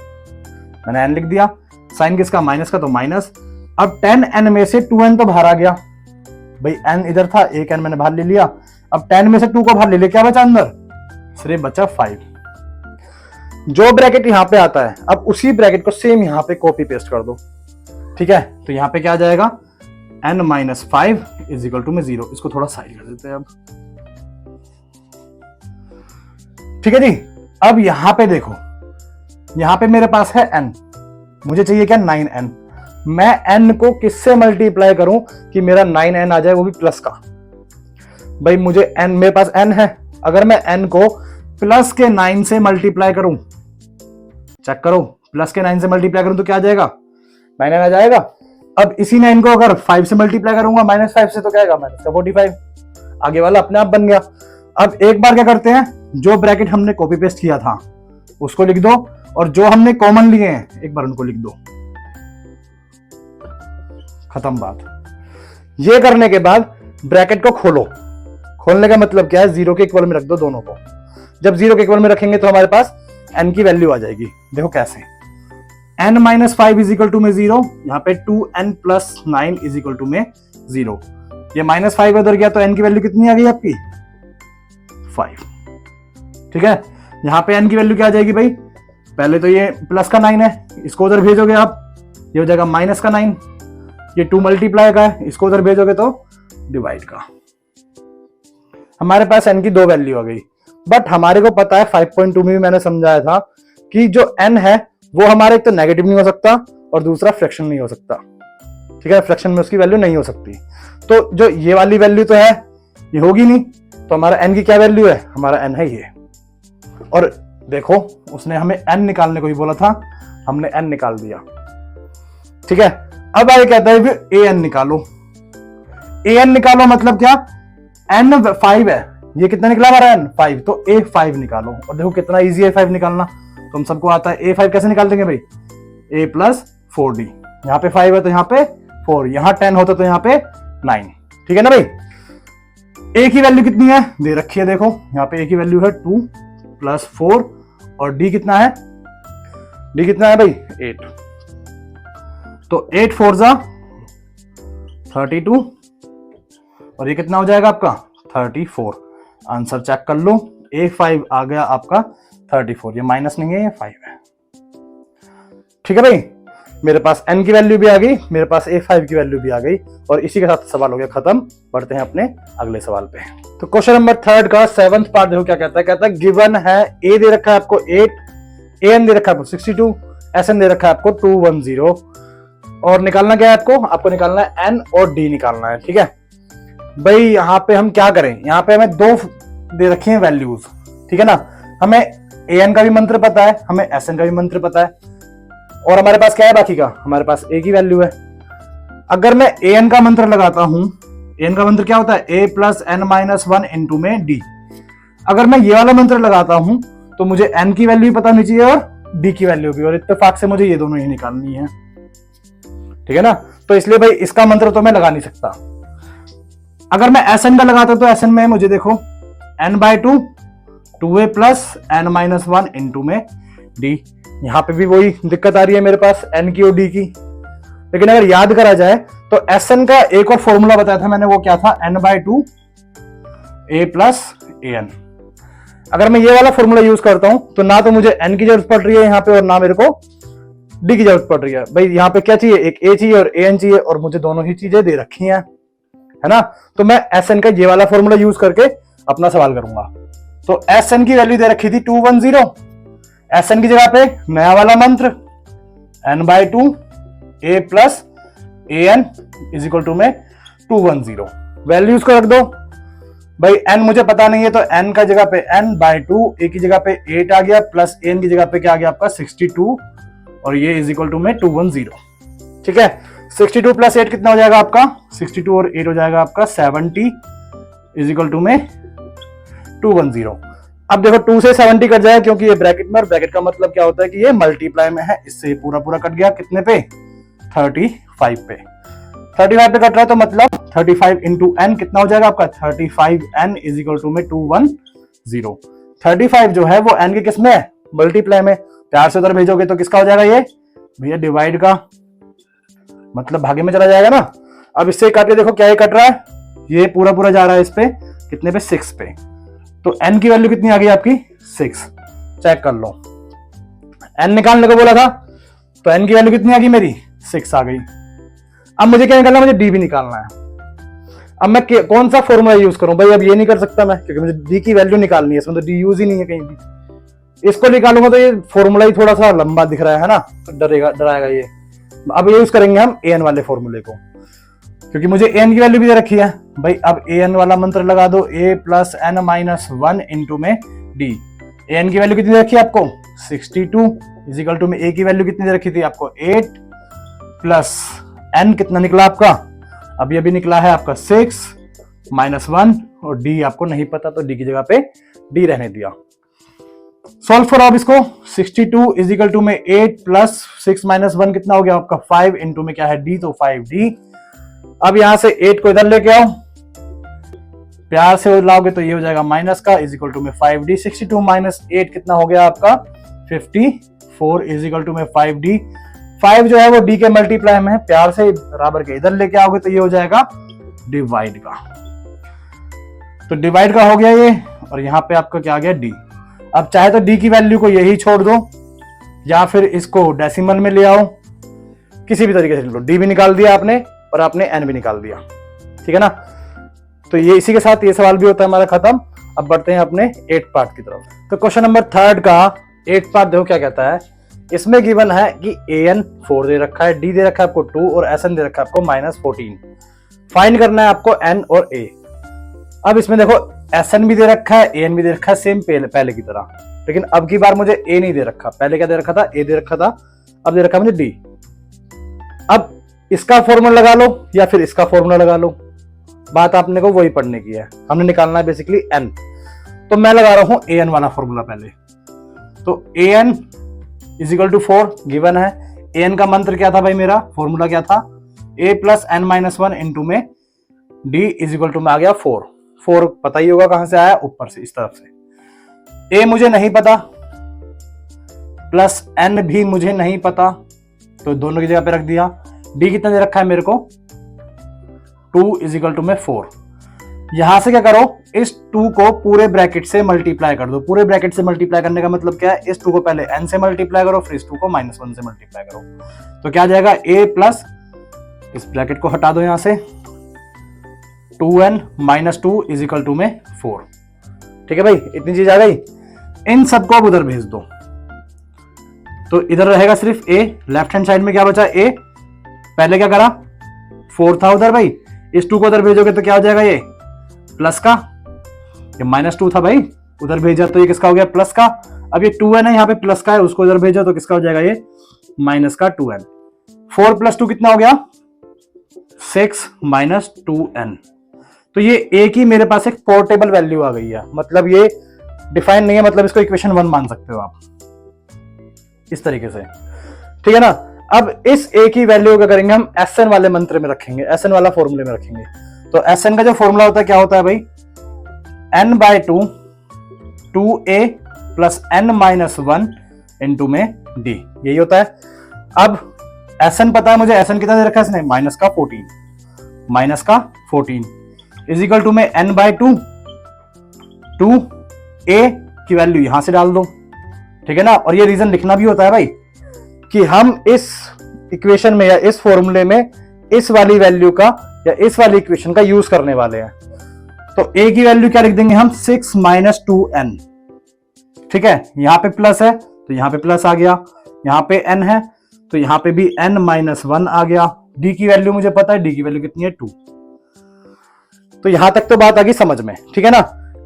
मैंने n लिख दिया। साइन किसका माइनस का, तो माइनस। अब 10n में से 2n तो बाहर आ गया, भाई n इधर था, एक n मैंने बाहर ले लिया। अब 10 में से 2 को बाहर ले लिया, क्या बचा अंदर, सिर्फ बचा 5। जो ब्रैकेट यहां पे आता है अब उसी ब्रैकेट को सेम यहां पे कॉपी पेस्ट कर दो, ठीक है। तो यहां पे क्या आ जाएगा n-5 इज इक्वल टू में 0। इसको थोड़ा साइड कर देते हैं। अब ठीक है जी। अब यहां पे देखो, यहां पे मेरे पास है n, मुझे चाहिए क्या 9n। मैं n को किससे मल्टीप्लाई करूं कि मेरा 9n आ जाए, वो भी प्लस का। भाई मुझे n, मेरे पास n है, अगर मैं n को प्लस के 9 से मल्टीप्लाई करूं, चेक करो, प्लस के 9 से मल्टीप्लाई करूं तो क्या आ जाएगा, 9n आ जाएगा। अब इसी 9 को अगर 5 से मल्टीप्लाई करूंगा -5 से, तो क्या आएगा -45, आगे वाला अपने आप बन गया। अब एक बार क्या करते हैं, जो ब्रैकेट हमने कॉपी पेस्ट किया था उसको लिख दो, और जो हमने कॉमन लिए हैं एक बार उनको लिख दो, खत्म बात। ये करने के बाद ब्रैकेट को खोलो, खोलने का मतलब क्या है, 0 के इक्वल में रख दो दोनों को। जब 0 के इक्वल में रखेंगे तो हमारे पास n की वैल्यू आ जाएगी। देखो कैसे, n - 5 इज इक्वल टू में 0, यहाँ पे 2n + 9 इज इक्वल टू में 0। ये -5 उधर गया तो n की वैल्यू कितनी आ गई आपकी, 5। ठीक है, यहाँ पे n की वैल्यू क्या आ जाएगी भाई, पहले तो ये प्लस का 9 है, इसको उधर भेजोगे आप, ये हो जाएगा माइनस का 9। ये 2 मल्टीप्लाई का है, इसको उधर भेजोगे तो डिवाइड का। हमारे पास n की 2 वैल्यू आ गई। बट हमारे को पता है 5.2 में भी मैंने समझाया था कि जो n है वो हमारे एक तो नेगेटिव नहीं हो सकता और दूसरा फ्रैक्शन नहीं हो सकता। ठीक है, फ्रैक्शन में उसकी वैल्यू नहीं हो सकती। तो जो ये वाली वैल्यू तो है, ये होगी नहीं, तो हमारा n की क्या वैल्यू है, हमारा n है ये। और देखो उसने हमें n निकालने को ही बोला था, हमने n निकाल दिया। ठीक है, अब आगे कहता है फिर an निकालो। an निकालो मतलब क्या, n 5 है, ये कितना निकला हमारा n 5, तो a5 निकालो। और देखो कितना इजी है 5 निकालना, तो हम सबको आता है। a5 कैसे निकाल देंगे भाई, a + 4d, यहाँ पे 5 है तो यहाँ पे 4, यहाँ 10 होता तो यहाँ पे 9। ठीक है ना भाई। a की वैल्यू कितनी है दे रखी है, देखो यहाँ पे a की वैल्यू है 2 + 4, और d कितना है, d कितना है भाई 8, तो 8 4 जा 32, और ये कितना हो जाएगा आपका 34। आंसर चेक कर लो, a5 आ गया आपका 34, ये माइनस नहीं है, ये 5 है। ठीक है भाई, मेरे पास n की वैल्यू भी आ गई, मेरे पास a5 की वैल्यू भी आ गई, और इसी के साथ सवाल हो गया खत्म। बढ़ते हैं अपने अगले सवाल पे। तो क्वेश्चन नंबर 3 का 7th पार्ट देखो क्या कहता है। कहता है गिवन है a दे रखा है आपको 8, an दे रखा है आपको 62, sn दे रखा है आपको 210, और निकालना क्या है आपको निकालना है n और d निकालना है। ठीक है भाई, यहाँ पे हम क्या करें, यहाँ पे हमें 2 दे रखे हैं वैल्यूज। ठीक है ना, हमें an का भी मंत्र पता है, हमें sn का भी मंत्र पता है, और हमारे पास क्या है बाकी का, हमारे पास a की वैल्यू है। अगर मैं an का मंत्र लगाता हूं, an का मंत्र क्या होता है, a + n - 1 इनटू में d। अगर मैं ये वाला मंत्र लगाता हूं तो मुझे n की वैल्यू भी पता होनी चाहिए और d की वैल्यू भी, और इत्तेफाक से मुझे ये दोनों ही निकालनी है। ठीक है ना, तो इसलिए भाई इसका मंत्र तो मैं लगा नहीं सकता। अगर मैं sn का लगाता तो sn में मुझे देखो n/2 2a + n - 1 इनटू में d। यहां पे भी वही दिक्कत आ रही है मेरे पास n की और d की। लेकिन अगर याद करा जाए तो sn का एक और फॉर्मूला बताया था मैंने, वो क्या था, n/2 a + an। अगर मैं ये वाला फॉर्मूला यूज करता हूं तो ना तो मुझे n की जरूरत पड़ रही है यहाँ पे, और ना मेरे को d की जरूरत पड़ रही है। भाई यहाँ पे क्या चाहिए, एक a चाहिए और an चाहिए, और मुझे दोनों ही चीजें दे रखी हैं, है ना। तो मैं sn का ये वाला फॉर्मूला यूज करके अपना सवाल करूंगा। तो sn की वैल्यू दे रखी थी 210, sn की जगह पे नया वाला मंत्र n/2 a + an is equal to में 210। वैल्यूज को रख दो भाई, n मुझे पता नहीं है तो n का जगह पे n/2, a की जगह पे 8 आ गया, प्लस an की जगह पे क्या आ गया आपका 62, और ये इज इक्वल टू में 210। ठीक है, 62 + 8 कितना हो जाएगा आपका, 62 और 8 हो जाएगा आपका 70 इज इक्वल टू में 210। अब देखो 2 से 70 कट जाएगा क्योंकि ये ब्रैकेट में, और ब्रैकेट का मतलब क्या होता है कि ये मल्टीप्लाई में है, इससे पूरा पूरा कट गया कितने पे, 35 पे। 35 पे कट रहा है तो मतलब 35 इंटू n कितना हो जाएगा आपका 35n इज इक्वल टू में 210। 35 जो है वो n के किस में है, मल्टीप्लाई में। 4 से उधर भेजोगे तो किसका हो जाएगा ये भैया, डिवाइड का, मतलब भागे में चला जाएगा ना। अब इससे काट के देखो क्या ये कट रहा है, ये पूरा पूरा जा रहा है इस पे, कितने पे 6 पे। तो n की वैल्यू कितनी आ गई आपकी 6। चेक कर लो, n निकालने को बोला था तो n की वैल्यू कितनी आ गई मेरी 6 आ गई। अब मुझे क्या निकालना है, मुझे d भी निकालना है। अब मैं कौन सा फॉर्मूला यूज करूं भाई, अब ये नहीं कर सकता मैं, क्योंकि मुझे d की वैल्यू निकालनी है, इसमें तो d यूज ही नहीं है कहीं भी। इसको निकालूंगा तो ये फॉर्मूला ही थोड़ा सा लंबा दिख रहा है ना, तो डराएगा ये। अब यूज करेंगे हम an वाले फॉर्मूले को, क्योंकि मुझे an की वैल्यू भी दे रखी है भाई। अब an वाला मंत्र लगा दो, a plus n minus 1 into में d। an की वैल्यू कितनी दे रखी है आपको 62 इजिकल टू में a की वैल्यू कितनी दे रखी थी आपको 8 प्लस n कितना निकला आपका, अभी अभी निकला है आपका 6 माइनस 1 और d आपको नहीं पता तो d की जगह पे d रहने दिया। सॉल्व करो अब इसको। 62 इजिकल टू में 8 प्लस 6 माइनस 1 कितना हो गया आपका 5 इंटू में क्या है d तो 5d। अब यहां से 8 को इधर लेके आओ, प्यार से लाओगे तो ये हो जाएगा माइनस का इजिकल टू में 5d। 62 माइनस 8 कितना हो गया आपका 54 इजिकल टू में 5d। 5 जो है वो d के मल्टीप्लाई में है, प्यार से बराबर के इधर लेके आओगे तो ये हो जाएगा डिवाइड का। तो डिवाइड का हो गया ये, और यहां पे आपका क्या आ गया d। अब चाहे तो d की वैल्यू को यही छोड़ दो या फिर इसको डेसिमल में ले आओ, किसी भी तरीके से लो। d भी निकाल दिया आपने और आपने n भी निकाल दिया, ठीक है ना। तो ये इसी के साथ ये सवाल भी होता है हमारा खत्म। अब बढ़ते हैं अपने 8 पार्ट की तरफ। तो क्वेश्चन नंबर 3 का 8 पार्ट देखो क्या कहता है। इसमें गिवन है कि an 4 दे रखा है, d दे रखा है आपको 2 और sn दे रखा है आपको -14। फाइंड करना है आपको n और a। अब इसमें देखो sn भी दे रखा है, an भी दे रखा है, सेम पहले की तरह, लेकिन अब की बार मुझे a नहीं दे रखा। पहले क्या दे रखा था a दे रखा था, अब दे रखा मुझे d। अब इसका फॉर्मूला लगा लो या फिर इसका फॉर्मूला लगा लो, बात आपने को वही पढ़ने की है। हमने निकालना है बेसिकली n। तो मैं लगा रहा हूं an वाला फॉर्मूला पहले। तो an इजिकल टू 4 गिवन है। an का मंत्र क्या था भाई, मेरा फॉर्मूला क्या था a plus n minus 1 into में d इजिकल टू में आ गया 4। 4 पता ही होगा कहां से आया, ऊपर से इस तरफ से। a मुझे नहीं पता प्लस n भी मुझे नहीं पता, तो दोनों की जगह पे रख दिया। d कितना दे रखा है मेरे को 2 इजिकल टू में 4। यहां से क्या करो, इस 2 को पूरे ब्रैकेट से मल्टीप्लाई कर दो। पूरे ब्रैकेट से मल्टीप्लाई करने का मतलब क्या है, इस 2 को पहले n से मल्टीप्लाई करो, फिर इस 2 को -1 से मल्टीप्लाई करो। तो क्या आ जाएगा a प्लस, इस ब्रैकेट को हटा दो यहां से, 2n माइनस 2 इजिकल टू में 4। ठीक है भाई, इतनी चीज आ गई। इन सबको अब उधर भेज दो, तो इधर रहेगा सिर्फ a। लेफ्ट हैंड साइड में क्या बचा a, पहले क्या करा 4 था उधर भाई, इस 2 को उधर भेजोगे तो क्या हो जाएगा ये प्लस का, ये -2 था भाई उधर भेजा तो ये किसका हो गया प्लस का। अब ये 2n है यहाँ पे प्लस का है, उसको उधर भेजो तो किसका हो जाएगा ये माइनस का 2n। 4 प्लस 2 कितना हो गया 6 माइनस 2n। तो ये a की मेरे पास एक पोर्टेबल वैल्यू आ गई है, मतलब ये डिफाइन नहीं है, मतलब इसको इक्वेशन 1 मान सकते हो आप इस तरीके से, ठीक है ना। अब इस a की वैल्यू क्या करेंगे हम sn वाले मंत्र में रखेंगे, sn वाला फॉर्मूले में रखेंगे। तो sn का जो फॉर्मूला होता है क्या होता है भाई, n/2 2a plus n minus 1 into में d, यही होता है। अब sn पता है मुझे, sn कितना दे रखा है इसने -14 इजिकल टू में n/2 2a की वैल्यू यहां से डाल दो, ठीक है ना। और ये रीजन लिखना भी होता है भाई कि हम इस इक्वेशन में या इस फॉर्मूले में इस वाली वैल्यू का या इस वाली इक्वेशन का यूज करने वाले हैं। तो a की वैल्यू क्या लिख देंगे हम 6 माइनस 2n, ठीक है। यहां पे प्लस है तो यहां पे प्लस आ गया, यहां पे n है तो यहां पे भी n माइनस 1 आ गया। d की वैल्यू मुझे पता है, d की वैल्यू कितनी है 2। तो यहां तक तो बात आ गई समझ में, ठीक है ना।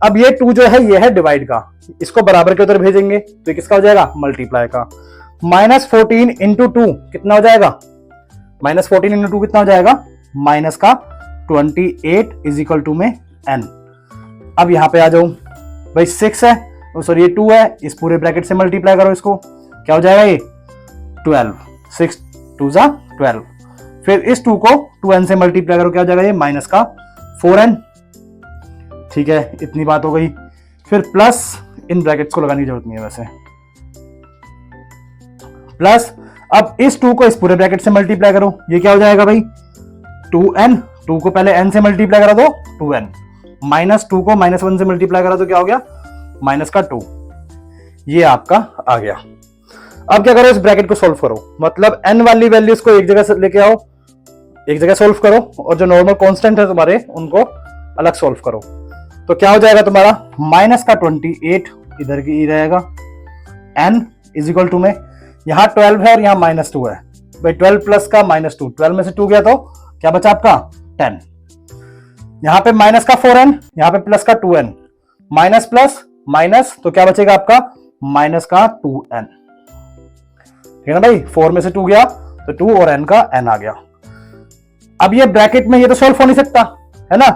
अब ये 2 जो है ये है डिवाइड का, इसको बराबर के उधर भेजेंगे तो किसका हो जाएगा मल्टीप्लाई का। -14 इंटू 2 कितना हो जाएगा, -14 इंटू 2 कितना हो जाएगा माइनस का 28 इजिकल टू में n। अब यहां पे आ जाऊं भाई 6 है, सॉरी ये 2 है, इस पूरे ब्रैकेट से मल्टीप्लाई करो इसको, क्या हो जाएगा ये 12, 6 2 जा 12। फिर इस 2 को 2n से मल्टीप्लाई करो, क्या हो जाएगा ये माइनस का 4n, ठीक है। इतनी बात हो गई। फिर प्लस, इन ब्रैकेट्स को लगाने की जरूरत नहीं है वैसे, प्लस अब इस 2 को इस पूरे ब्रैकेट से मल्टीप्लाई करो, ये क्या हो जाएगा भाई 2n, 2 को पहले n से मल्टीप्लाई करा दो 2n, माइनस 2 को -1 से मल्टीप्लाई करा तो क्या हो गया माइनस का 2, ये आपका आ गया। अब क्या करो, इस ब्रैकेट को सोल्व करो, मतलब n वाली वैल्यूज को एक जगह से लेके आओ, एक जगह सोल्व करो, और जो नॉर्मल कांस्टेंट है तुम्हारे उनको अलग सोल्व करो। तो क्या हो जाएगा तुम्हारा माइनस का 28 इधर की रहेगा, n इज इक्वल टू में यहाँ 12 है और यहाँ -2 है भाई, 12 प्लस का -2, 12 में से 2 गया तो क्या बचा आपका 10, यहाँ पे माइनस का 4n, यहाँ पे प्लस का 2n, माइनस प्लस माइनस तो क्या बचेगा आपका माइनस का 2n, ठीक है ना भाई, 4 में से 2 गया तो 2 और n का n आ गया। अब ये ब्रैकेट में ये तो सॉल्व हो नहीं सकता है ना,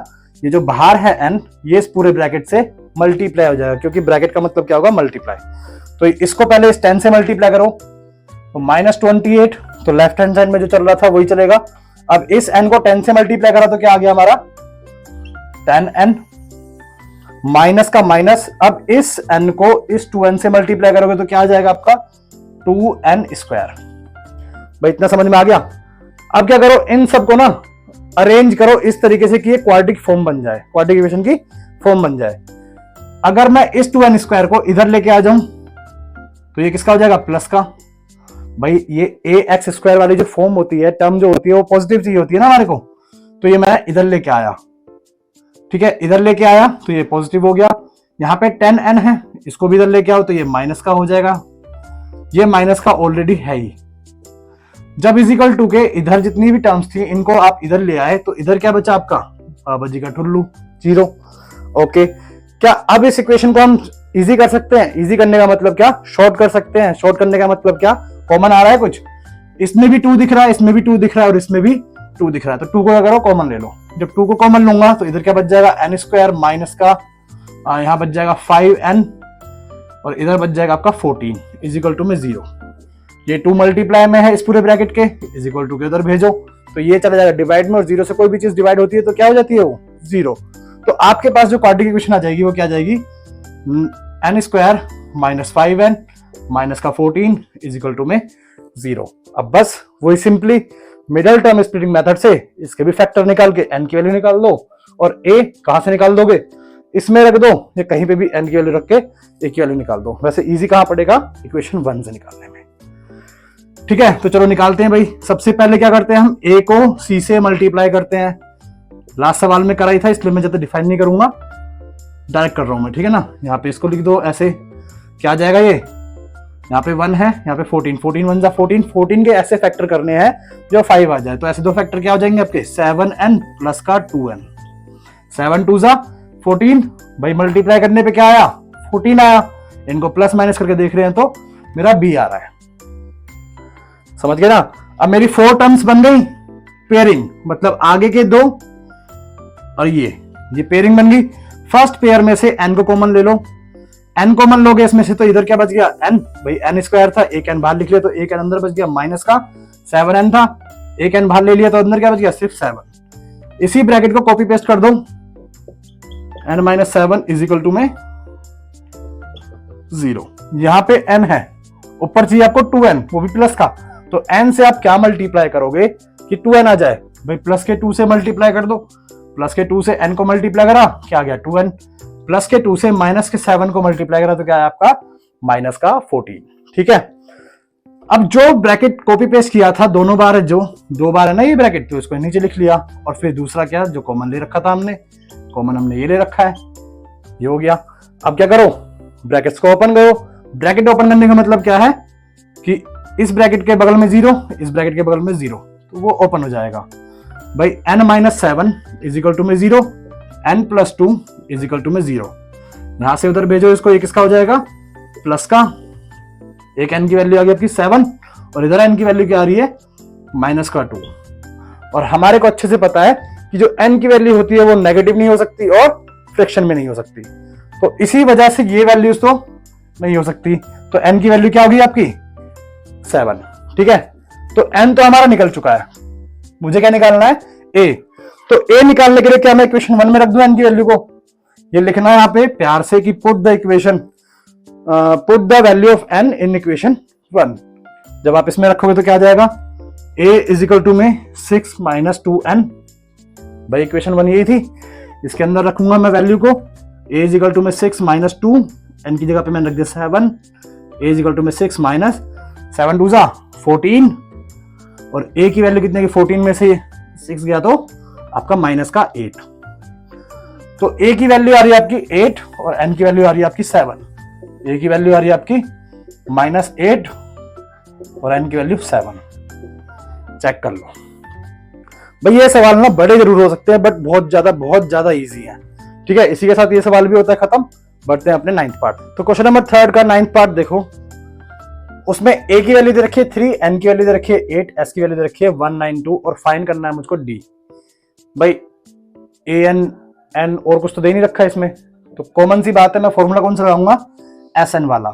ये जो बाहर है n ये इस पूरे ब्रैकेट से मल्टीप्लाई हो जाएगा, क्योंकि ब्रैकेट का मतलब क्या होगा मल्टीप्लाई, तो इसको पहले इस 10 से मल्टीप्लाई करो तो -28, तो लेफ्ट हैंड साइड में जो चल रहा था वही चलेगा। अब इस n को 10 से मल्टीप्लाई करा तो क्या आ गया हमारा 10n, माइनस का माइनस, अब इस n को इस 2n से मल्टीप्लाई करोगे तो क्या आ जाएगा आपका 2n स्क्वायर। भाई इतना समझ में आ गया। अब क्या करो, इन सबको ना अरेंज करो इस तरीके से कि ये क्वाड्रेटिक फॉर्म बन जाए, क्वाड्रेटिक इक्वेशन की फॉर्म बन जाए। अगर मैं इस 2n स्क्वायर को इधर लेके आ जाऊं तो ये किसका हो जाएगा प्लस का। भाई ये ax स्क्वायर वाली जो फॉर्म होती है, टर्म जो होती है वो पॉजिटिव चीज होती है ना हमारे को, तो ये मैं इधर लेके आया, ठीक है, इधर लेके आया तो ये पॉजिटिव हो गया। यहाँ पे 10n है, इसको भी इधर लेके आओ तो ये माइनस का हो जाएगा, ये माइनस का ऑलरेडी है ही। जब इजिकल टू के इधर जितनी भी टर्म्स थी इनको आप इधर ले आए तो इधर क्या बचा आपका बाबा जी का ठुल्लू 0। ओके, क्या अब इस इक्वेशन को हम इजी कर सकते हैं? इजी करने का मतलब क्या, शॉर्ट कर सकते हैं। शॉर्ट करने का मतलब क्या, कॉमन आ रहा है कुछ, इसमें भी 2 दिख रहा है, इसमें भी 2 दिख रहा है और इसमें भी 2 दिख रहा है, तो 2 को क्या करो कॉमन ले लो। जब 2 को कॉमन लूंगा तो इधर क्या बच जाएगा n स्क्वायर माइनस का यहाँ बच जाएगा 5n और इधर बच जाएगा आपका 14 इज इक्वल टू में 0। ये 2 मल्टीप्लाई में है इस पूरे ब्रैकेट के, इज इक्वल टू के उधर भेजो तो ये चला जाएगा डिवाइड में, और 0 से कोई भी चीज डिवाइड होती है तो क्या हो जाती है वो 0। तो आपके पास जो क्वाड्रेटिक इक्वेशन आ जाएगी वो क्या आ जाएगी n square minus 5n minus का 14 इज इक्वल टू में 0। अब बस वही simply middle term splitting method से इसके भी फैक्टर निकाल के n की वैल्यू निकाल दो, और a कहां से निकाल दोगे, इसमें रख दो या कहीं पे भी n की वैल्यू रख के a की वैल्यू निकाल दो। वैसे इजी कहां पड़ेगा इक्वेशन 1 से निकालने में, ठीक है। तो चलो निकालते हैं भाई। सबसे पहले क्या करते हैं, हम a को c से मल्टीप्लाई करते हैं। लास्ट सवाल में कराई था इसलिए मैं ज्यादा डिफाइन नहीं करूंगा, डायरेक्ट कर रहा हूं मैं, ठीक है ना। यहाँ पे इसको लिख दो ऐसे, क्या आ जाएगा, ये यहाँ पे 1 है, यहाँ पे 14, 14 1 जा 14, 14 के ऐसे फैक्टर करने हैं जो 5 आ जाए, तो ऐसे 2 फैक्टर क्या हो जाएंगे आपके 7n प्लस का 2n, 7 2 जा 14। भाई मल्टीप्लाई करने पे क्या आया 14 आया, इनको प्लस माइनस करके देख रहे हैं तो मेरा b आ रहा है, समझ गए ना। अब मेरी 4 टर्म्स बन गई पेयरिंग, मतलब आगे के 2 और ये पेयरिंग बन गई। फर्स्ट पेयर में से n को कॉमन ले लो, n कॉमन लोगे इसमें से तो इधर क्या बच गया n, भाई n स्क्वायर था, एक n बाहर लिख लिया तो एक n अंदर बच गया, माइनस का 7n था, एक n बाहर ले लिया तो अंदर क्या बच गया सिर्फ 7। इसी ब्रैकेट को कॉपी पेस्ट कर दो, n minus 7 is equal to में 0। यहाँ पे n है, ऊपर चाहिए आपको 2n वो भी प्लस का, तो n से आप क्या मल्टीप्लाई करोगे कि 2n आ जाए, भाई प्लस के 2 से मल्टीप्लाई कर दो, प्लस के 2 से n को मल्टीप्लाई करा क्या आ गया 2n, प्लस के 2 से माइनस के 7 को मल्टीप्लाई करा तो क्या है आपका माइनस का 14, ठीक है। अब जो ब्रैकेट कॉपी पेस्ट किया था दोनों बार, जो 2 बार है ना ये ब्रैकेट, तो इसको नीचे लिख लिया, और फिर दूसरा क्या जो कॉमन ले रखा था हमने, कॉमन हमने ये ले रखा है, ये हो गया। अब क्या करो, ब्रैकेट्स को ओपन करो। ब्रैकेट ओपन करने का मतलब क्या है कि इस ब्रैकेट के बगल में 0, इस ब्रैकेट के बगल में 0, तो वो ओपन हो जाएगा। भाई n minus 7 is equal to में 0, n plus 2 is equal to में 0। यहां से उधर भेजो इसको, ये किसका हो जाएगा प्लस का, एक n की वैल्यू आ गई आपकी 7 और इधर n की वैल्यू क्या आ रही है माइनस का 2। और हमारे को अच्छे से पता है कि जो n की वैल्यू होती है वो नेगेटिव नहीं हो सकती और फ्रैक्शन में नहीं हो सकती, तो इसी वजह से ये वैल्यूज तो नहीं हो सकती, तो n की वैल्यू क्या होगी आपकी 7, ठीक है। तो n तो हमारा निकल चुका है, मुझे क्या निकालना है a, तो a निकालने के लिए क्या मैं इक्वेशन 1 में रख दूं n की वैल्यू को, ये लिखना है यहाँ पे प्यार से कि put the equation, put the value of n in equation 1। जब आप इसमें रखोगे तो क्या आ जाएगा a इज इक्वल टू में 6 माइनस 2n, भाई इक्वेशन 1 यही थी, इसके अंदर रखूंगा मैं वैल्यू को, a इज इक्वल टू में 6 माइनस 2, n की जगह पे मैंने रख दिया 7, a इज इक्वल टू में 6 माइनस 7 2 जा 14, और a की वैल्यू कितने की 14 में से 6 गया तो आपका माइनस का 8, तो a की वैल्यू आ रही है आपकी 8 और n की वैल्यू आ रही है आपकी 7, a की वैल्यू आ रही है आपकी -8 और n की वैल्यू 7। चेक कर लो भाई। ये सवाल ना बड़े जरूर हो सकते हैं बट बहुत ज्यादा इजी है। ठीक है, इसी के साथ ये सवाल भी होता है खत्म। बढ़ते हैं अपने 9th पार्ट। तो क्वेश्चन नंबर 3 का 9th पार्ट देखो। उसमें a की वैल्यू दे रखी है 3, n की वैल्यू दे रखी है 8, s की वैल्यू दे रखी है 192 और फाइंड करना है मुझको d। भाई an n और कुछ तो दे नहीं रखा है इसमें, तो कॉमन सी बात है, मैं फॉर्मूला कौन सा लगाऊंगा, sn वाला।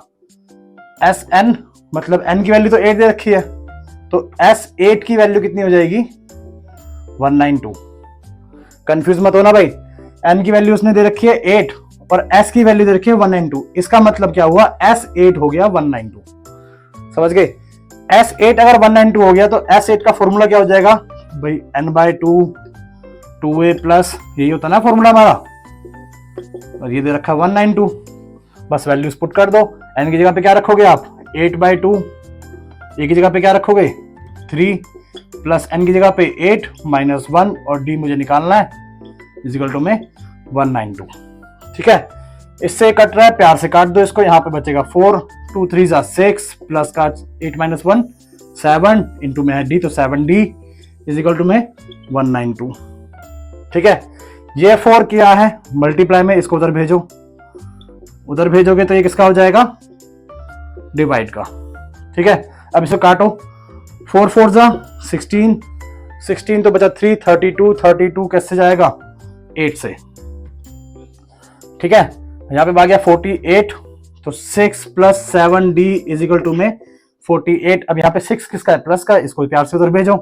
sn मतलब n की वैल्यू तो 8 दे रखी है, तो s8 की वैल्यू कितनी हो जाएगी 192। कंफ्यूज मत होना भाई, n की वैल्यू उसने दे रखी है 8 और s की वैल्यू दे रखी है 192। इसका मतलब क्या हुआ, s8 हो गया 192। समझ गए, S8 अगर 192 हो गया तो S8 का फॉर्मूला क्या हो जाएगा भाई, n/2 2a प्लस, यही होता ना फॉर्मूला हमारा, और ये दे रखा 192। बस वैल्यूज पुट कर दो। n की जगह पे क्या रखोगे आप 8/2, a की जगह पे क्या रखोगे 3 प्लस n की जगह पे 8 माइनस 1 और d मुझे निकालना है इजिकल टू में 192। ठीक है, इससे कट रहा है, प्यार से काट दो इसको। यहाँ पे बचेगा 4, 2 3 6 प्लस का 8 माइनस 1 7 इंटू में है d, तो 7d इजिकल टू में 192। ठीक है, ये 4 किया है मल्टीप्लाई में, इसको उधर भेजो, उधर भेजोगे तो ये किसका हो जाएगा डिवाइड का। ठीक है, अब इसको काटो, 4 4 16, 16 तो बचा 3, 32, 32 कैसे जाएगा 8 से। ठीक है, यहाँ पे आ गया 48, तो 6 प्लस 7d इजिकल टू में 48। अब यहाँ पे 6 किसका है प्लस का, इसको प्यार से उधर भेजो,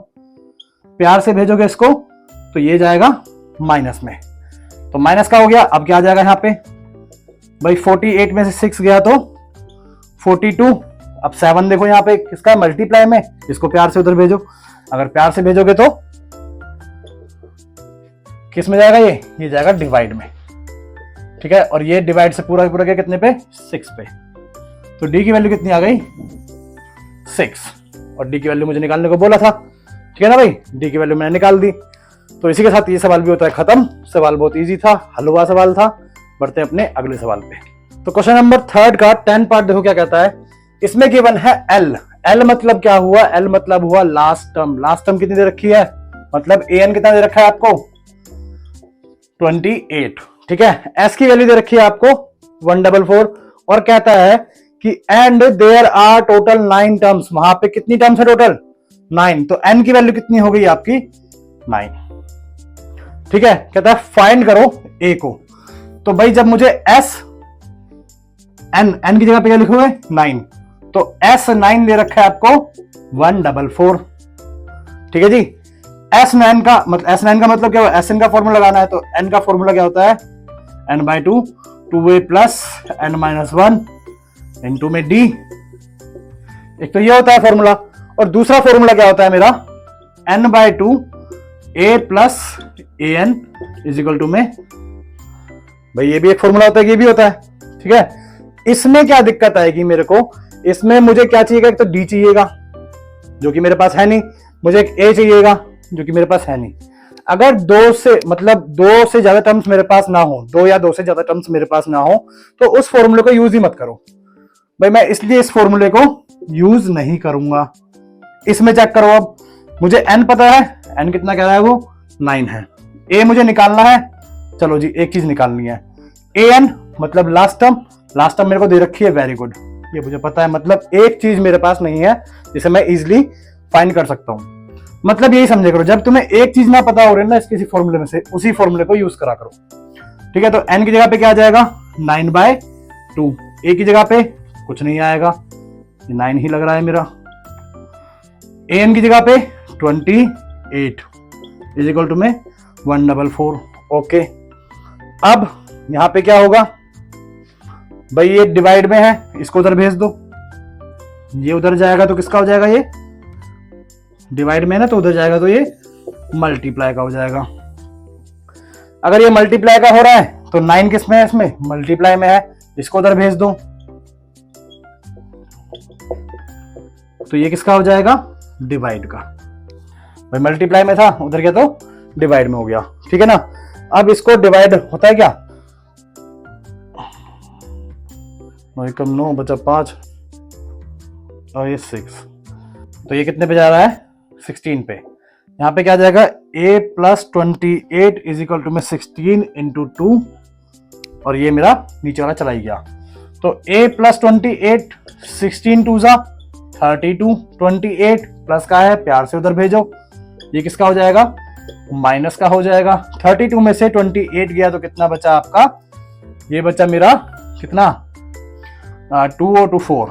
प्यार से भेजोगे इसको तो ये जाएगा माइनस में, तो माइनस का हो गया। अब क्या आ जाएगा यहाँ पे भाई, 48 में से 6 गया तो 42। अब 7 देखो यहाँ पे किसका है मल्टीप्लाई में, इसको प्यार से उधर भेजो। अगर प्यार से भेजोगे तो किस में जाएगा, ये जाएगा डिवाइड में। ठीक है, और ये डिवाइड से पूरा पूरा क्या कितने पे 6 पे, तो d की वैल्यू कितनी आ गई 6 और d की वैल्यू मुझे निकालने को बोला था। ठीक है ना भाई, d की वैल्यू मैंने निकाल दी। तो इसी के साथ ये सवाल भी होता है खत्म। सवाल बहुत इजी था, हल हुआ सवाल था। बढ़ते हैं अपने अगले सवाल पे। तो क्वेश्चन नंबर 3 का 10 पार्ट देखो क्या कहता है। इसमें गिवन है l मतलब क्या हुआ, l मतलब हुआ लास्ट टर्म। लास्ट टर्म कितनी दे रखी है, मतलब an कितना दे रखा है आपको 28। ठीक है, s की वैल्यू दे रखी है आपको 144 और कहता है कि and there are total 9 terms. वहां पे कितनी टर्म्स है टोटल 9, तो n की वैल्यू कितनी हो गई आपकी 9। ठीक है, कहता है फाइंड करो a को। तो भाई जब मुझे n की जगह पे क्या लिखोगे 9, तो S9 दे रखा है आपको 144। ठीक है जी, S9 का मतलब क्या हुआ, Sn का फॉर्मूला लगाना है, तो n का फॉर्मूला क्या होता है n/2 2a plus n minus 1 into में d। एक तो ये होता है फॉर्मूला, और दूसरा फॉर्मूला क्या होता है मेरा n/2 a plus an is equal to में, भाई ये भी एक फॉर्मूला होता है, ये भी होता है। ठीक है, इसमें क्या दिक्कत आएगी मेरे को, इसमें मुझे क्या चाहिएगा, एक तो d चाहिएगा जो कि मेरे पास है नहीं, मुझे एक a चाहिएगा जो कि मेरे पास है नहीं। अगर दो से ज्यादा टर्म्स मेरे पास ना हो, 2 या 2 से ज्यादा टर्म्स मेरे पास ना हो, तो उस फॉर्मूले को यूज ही मत करो भाई। मैं इसलिए इस फॉर्मूले को यूज नहीं करूंगा। इसमें चेक करो, अब मुझे n पता है, n कितना कह रहा है वो 9 है, a मुझे निकालना है। चलो जी, एक चीज निकालनी है, an मतलब लास्ट टर्म मेरे को दे रखी है, वेरी गुड, ये मुझे पता है। मतलब एक चीज मेरे पास नहीं है जिसे मैं इजिली फाइंड कर सकता हूं। मतलब यही समझे करो, जब तुम्हें एक चीज ना पता हो रही है ना इस किसी फॉर्मूले में से, उसी फॉर्मूले को यूज करा करो। ठीक है, तो n की जगह पे क्या आ जाएगा 9/2, a की जगह पे कुछ नहीं आएगा, 9 ही लग रहा है मेरा, an की जगह पे 28 इजिकल टू में 144। ओके, अब यहां पे क्या होगा भाई, ये डिवाइड में है, इसको उधर भेज दो, ये उधर जाएगा तो किसका हो जाएगा, ये डिवाइड में है ना, तो उधर जाएगा तो ये मल्टीप्लाई का हो जाएगा। अगर ये मल्टीप्लाई का हो रहा है तो 9 किस में है, इसमें मल्टीप्लाई में है, इसको उधर भेज दो तो ये किसका हो जाएगा डिवाइड का। भाई मल्टीप्लाई में था, उधर गया तो डिवाइड में हो गया। ठीक है ना, अब इसको डिवाइड होता है क्या, 9 कम 9 बचा 5, और ये 6, तो ये कितने पे जा रहा है 16 पे। यहाँ पे क्या आ जाएगा a plus 28 is equal to में 16 इंटू 2, और ये मेरा नीचे वाला चला ही गया। तो a प्लस 28 16 2 जा 32, 28 प्लस का है प्यार से उधर भेजो, ये किसका हो जाएगा माइनस का हो जाएगा। 32 में से 28 गया तो कितना बचा आपका, ये बचा मेरा कितना 2 और 2 4,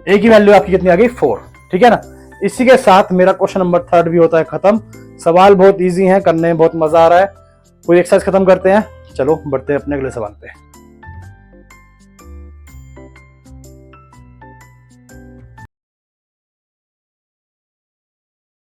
ए की वैल्यू आपकी कितनी आ गई 4, ठीक है ना। इसी के साथ मेरा क्वेश्चन नंबर 3 भी होता है खत्म। सवाल बहुत इजी है, करने में बहुत मजा आ रहा है। कोई एक्सरसाइज खत्म करते हैं, चलो बढ़ते हैं अपने अगले सवाल पे।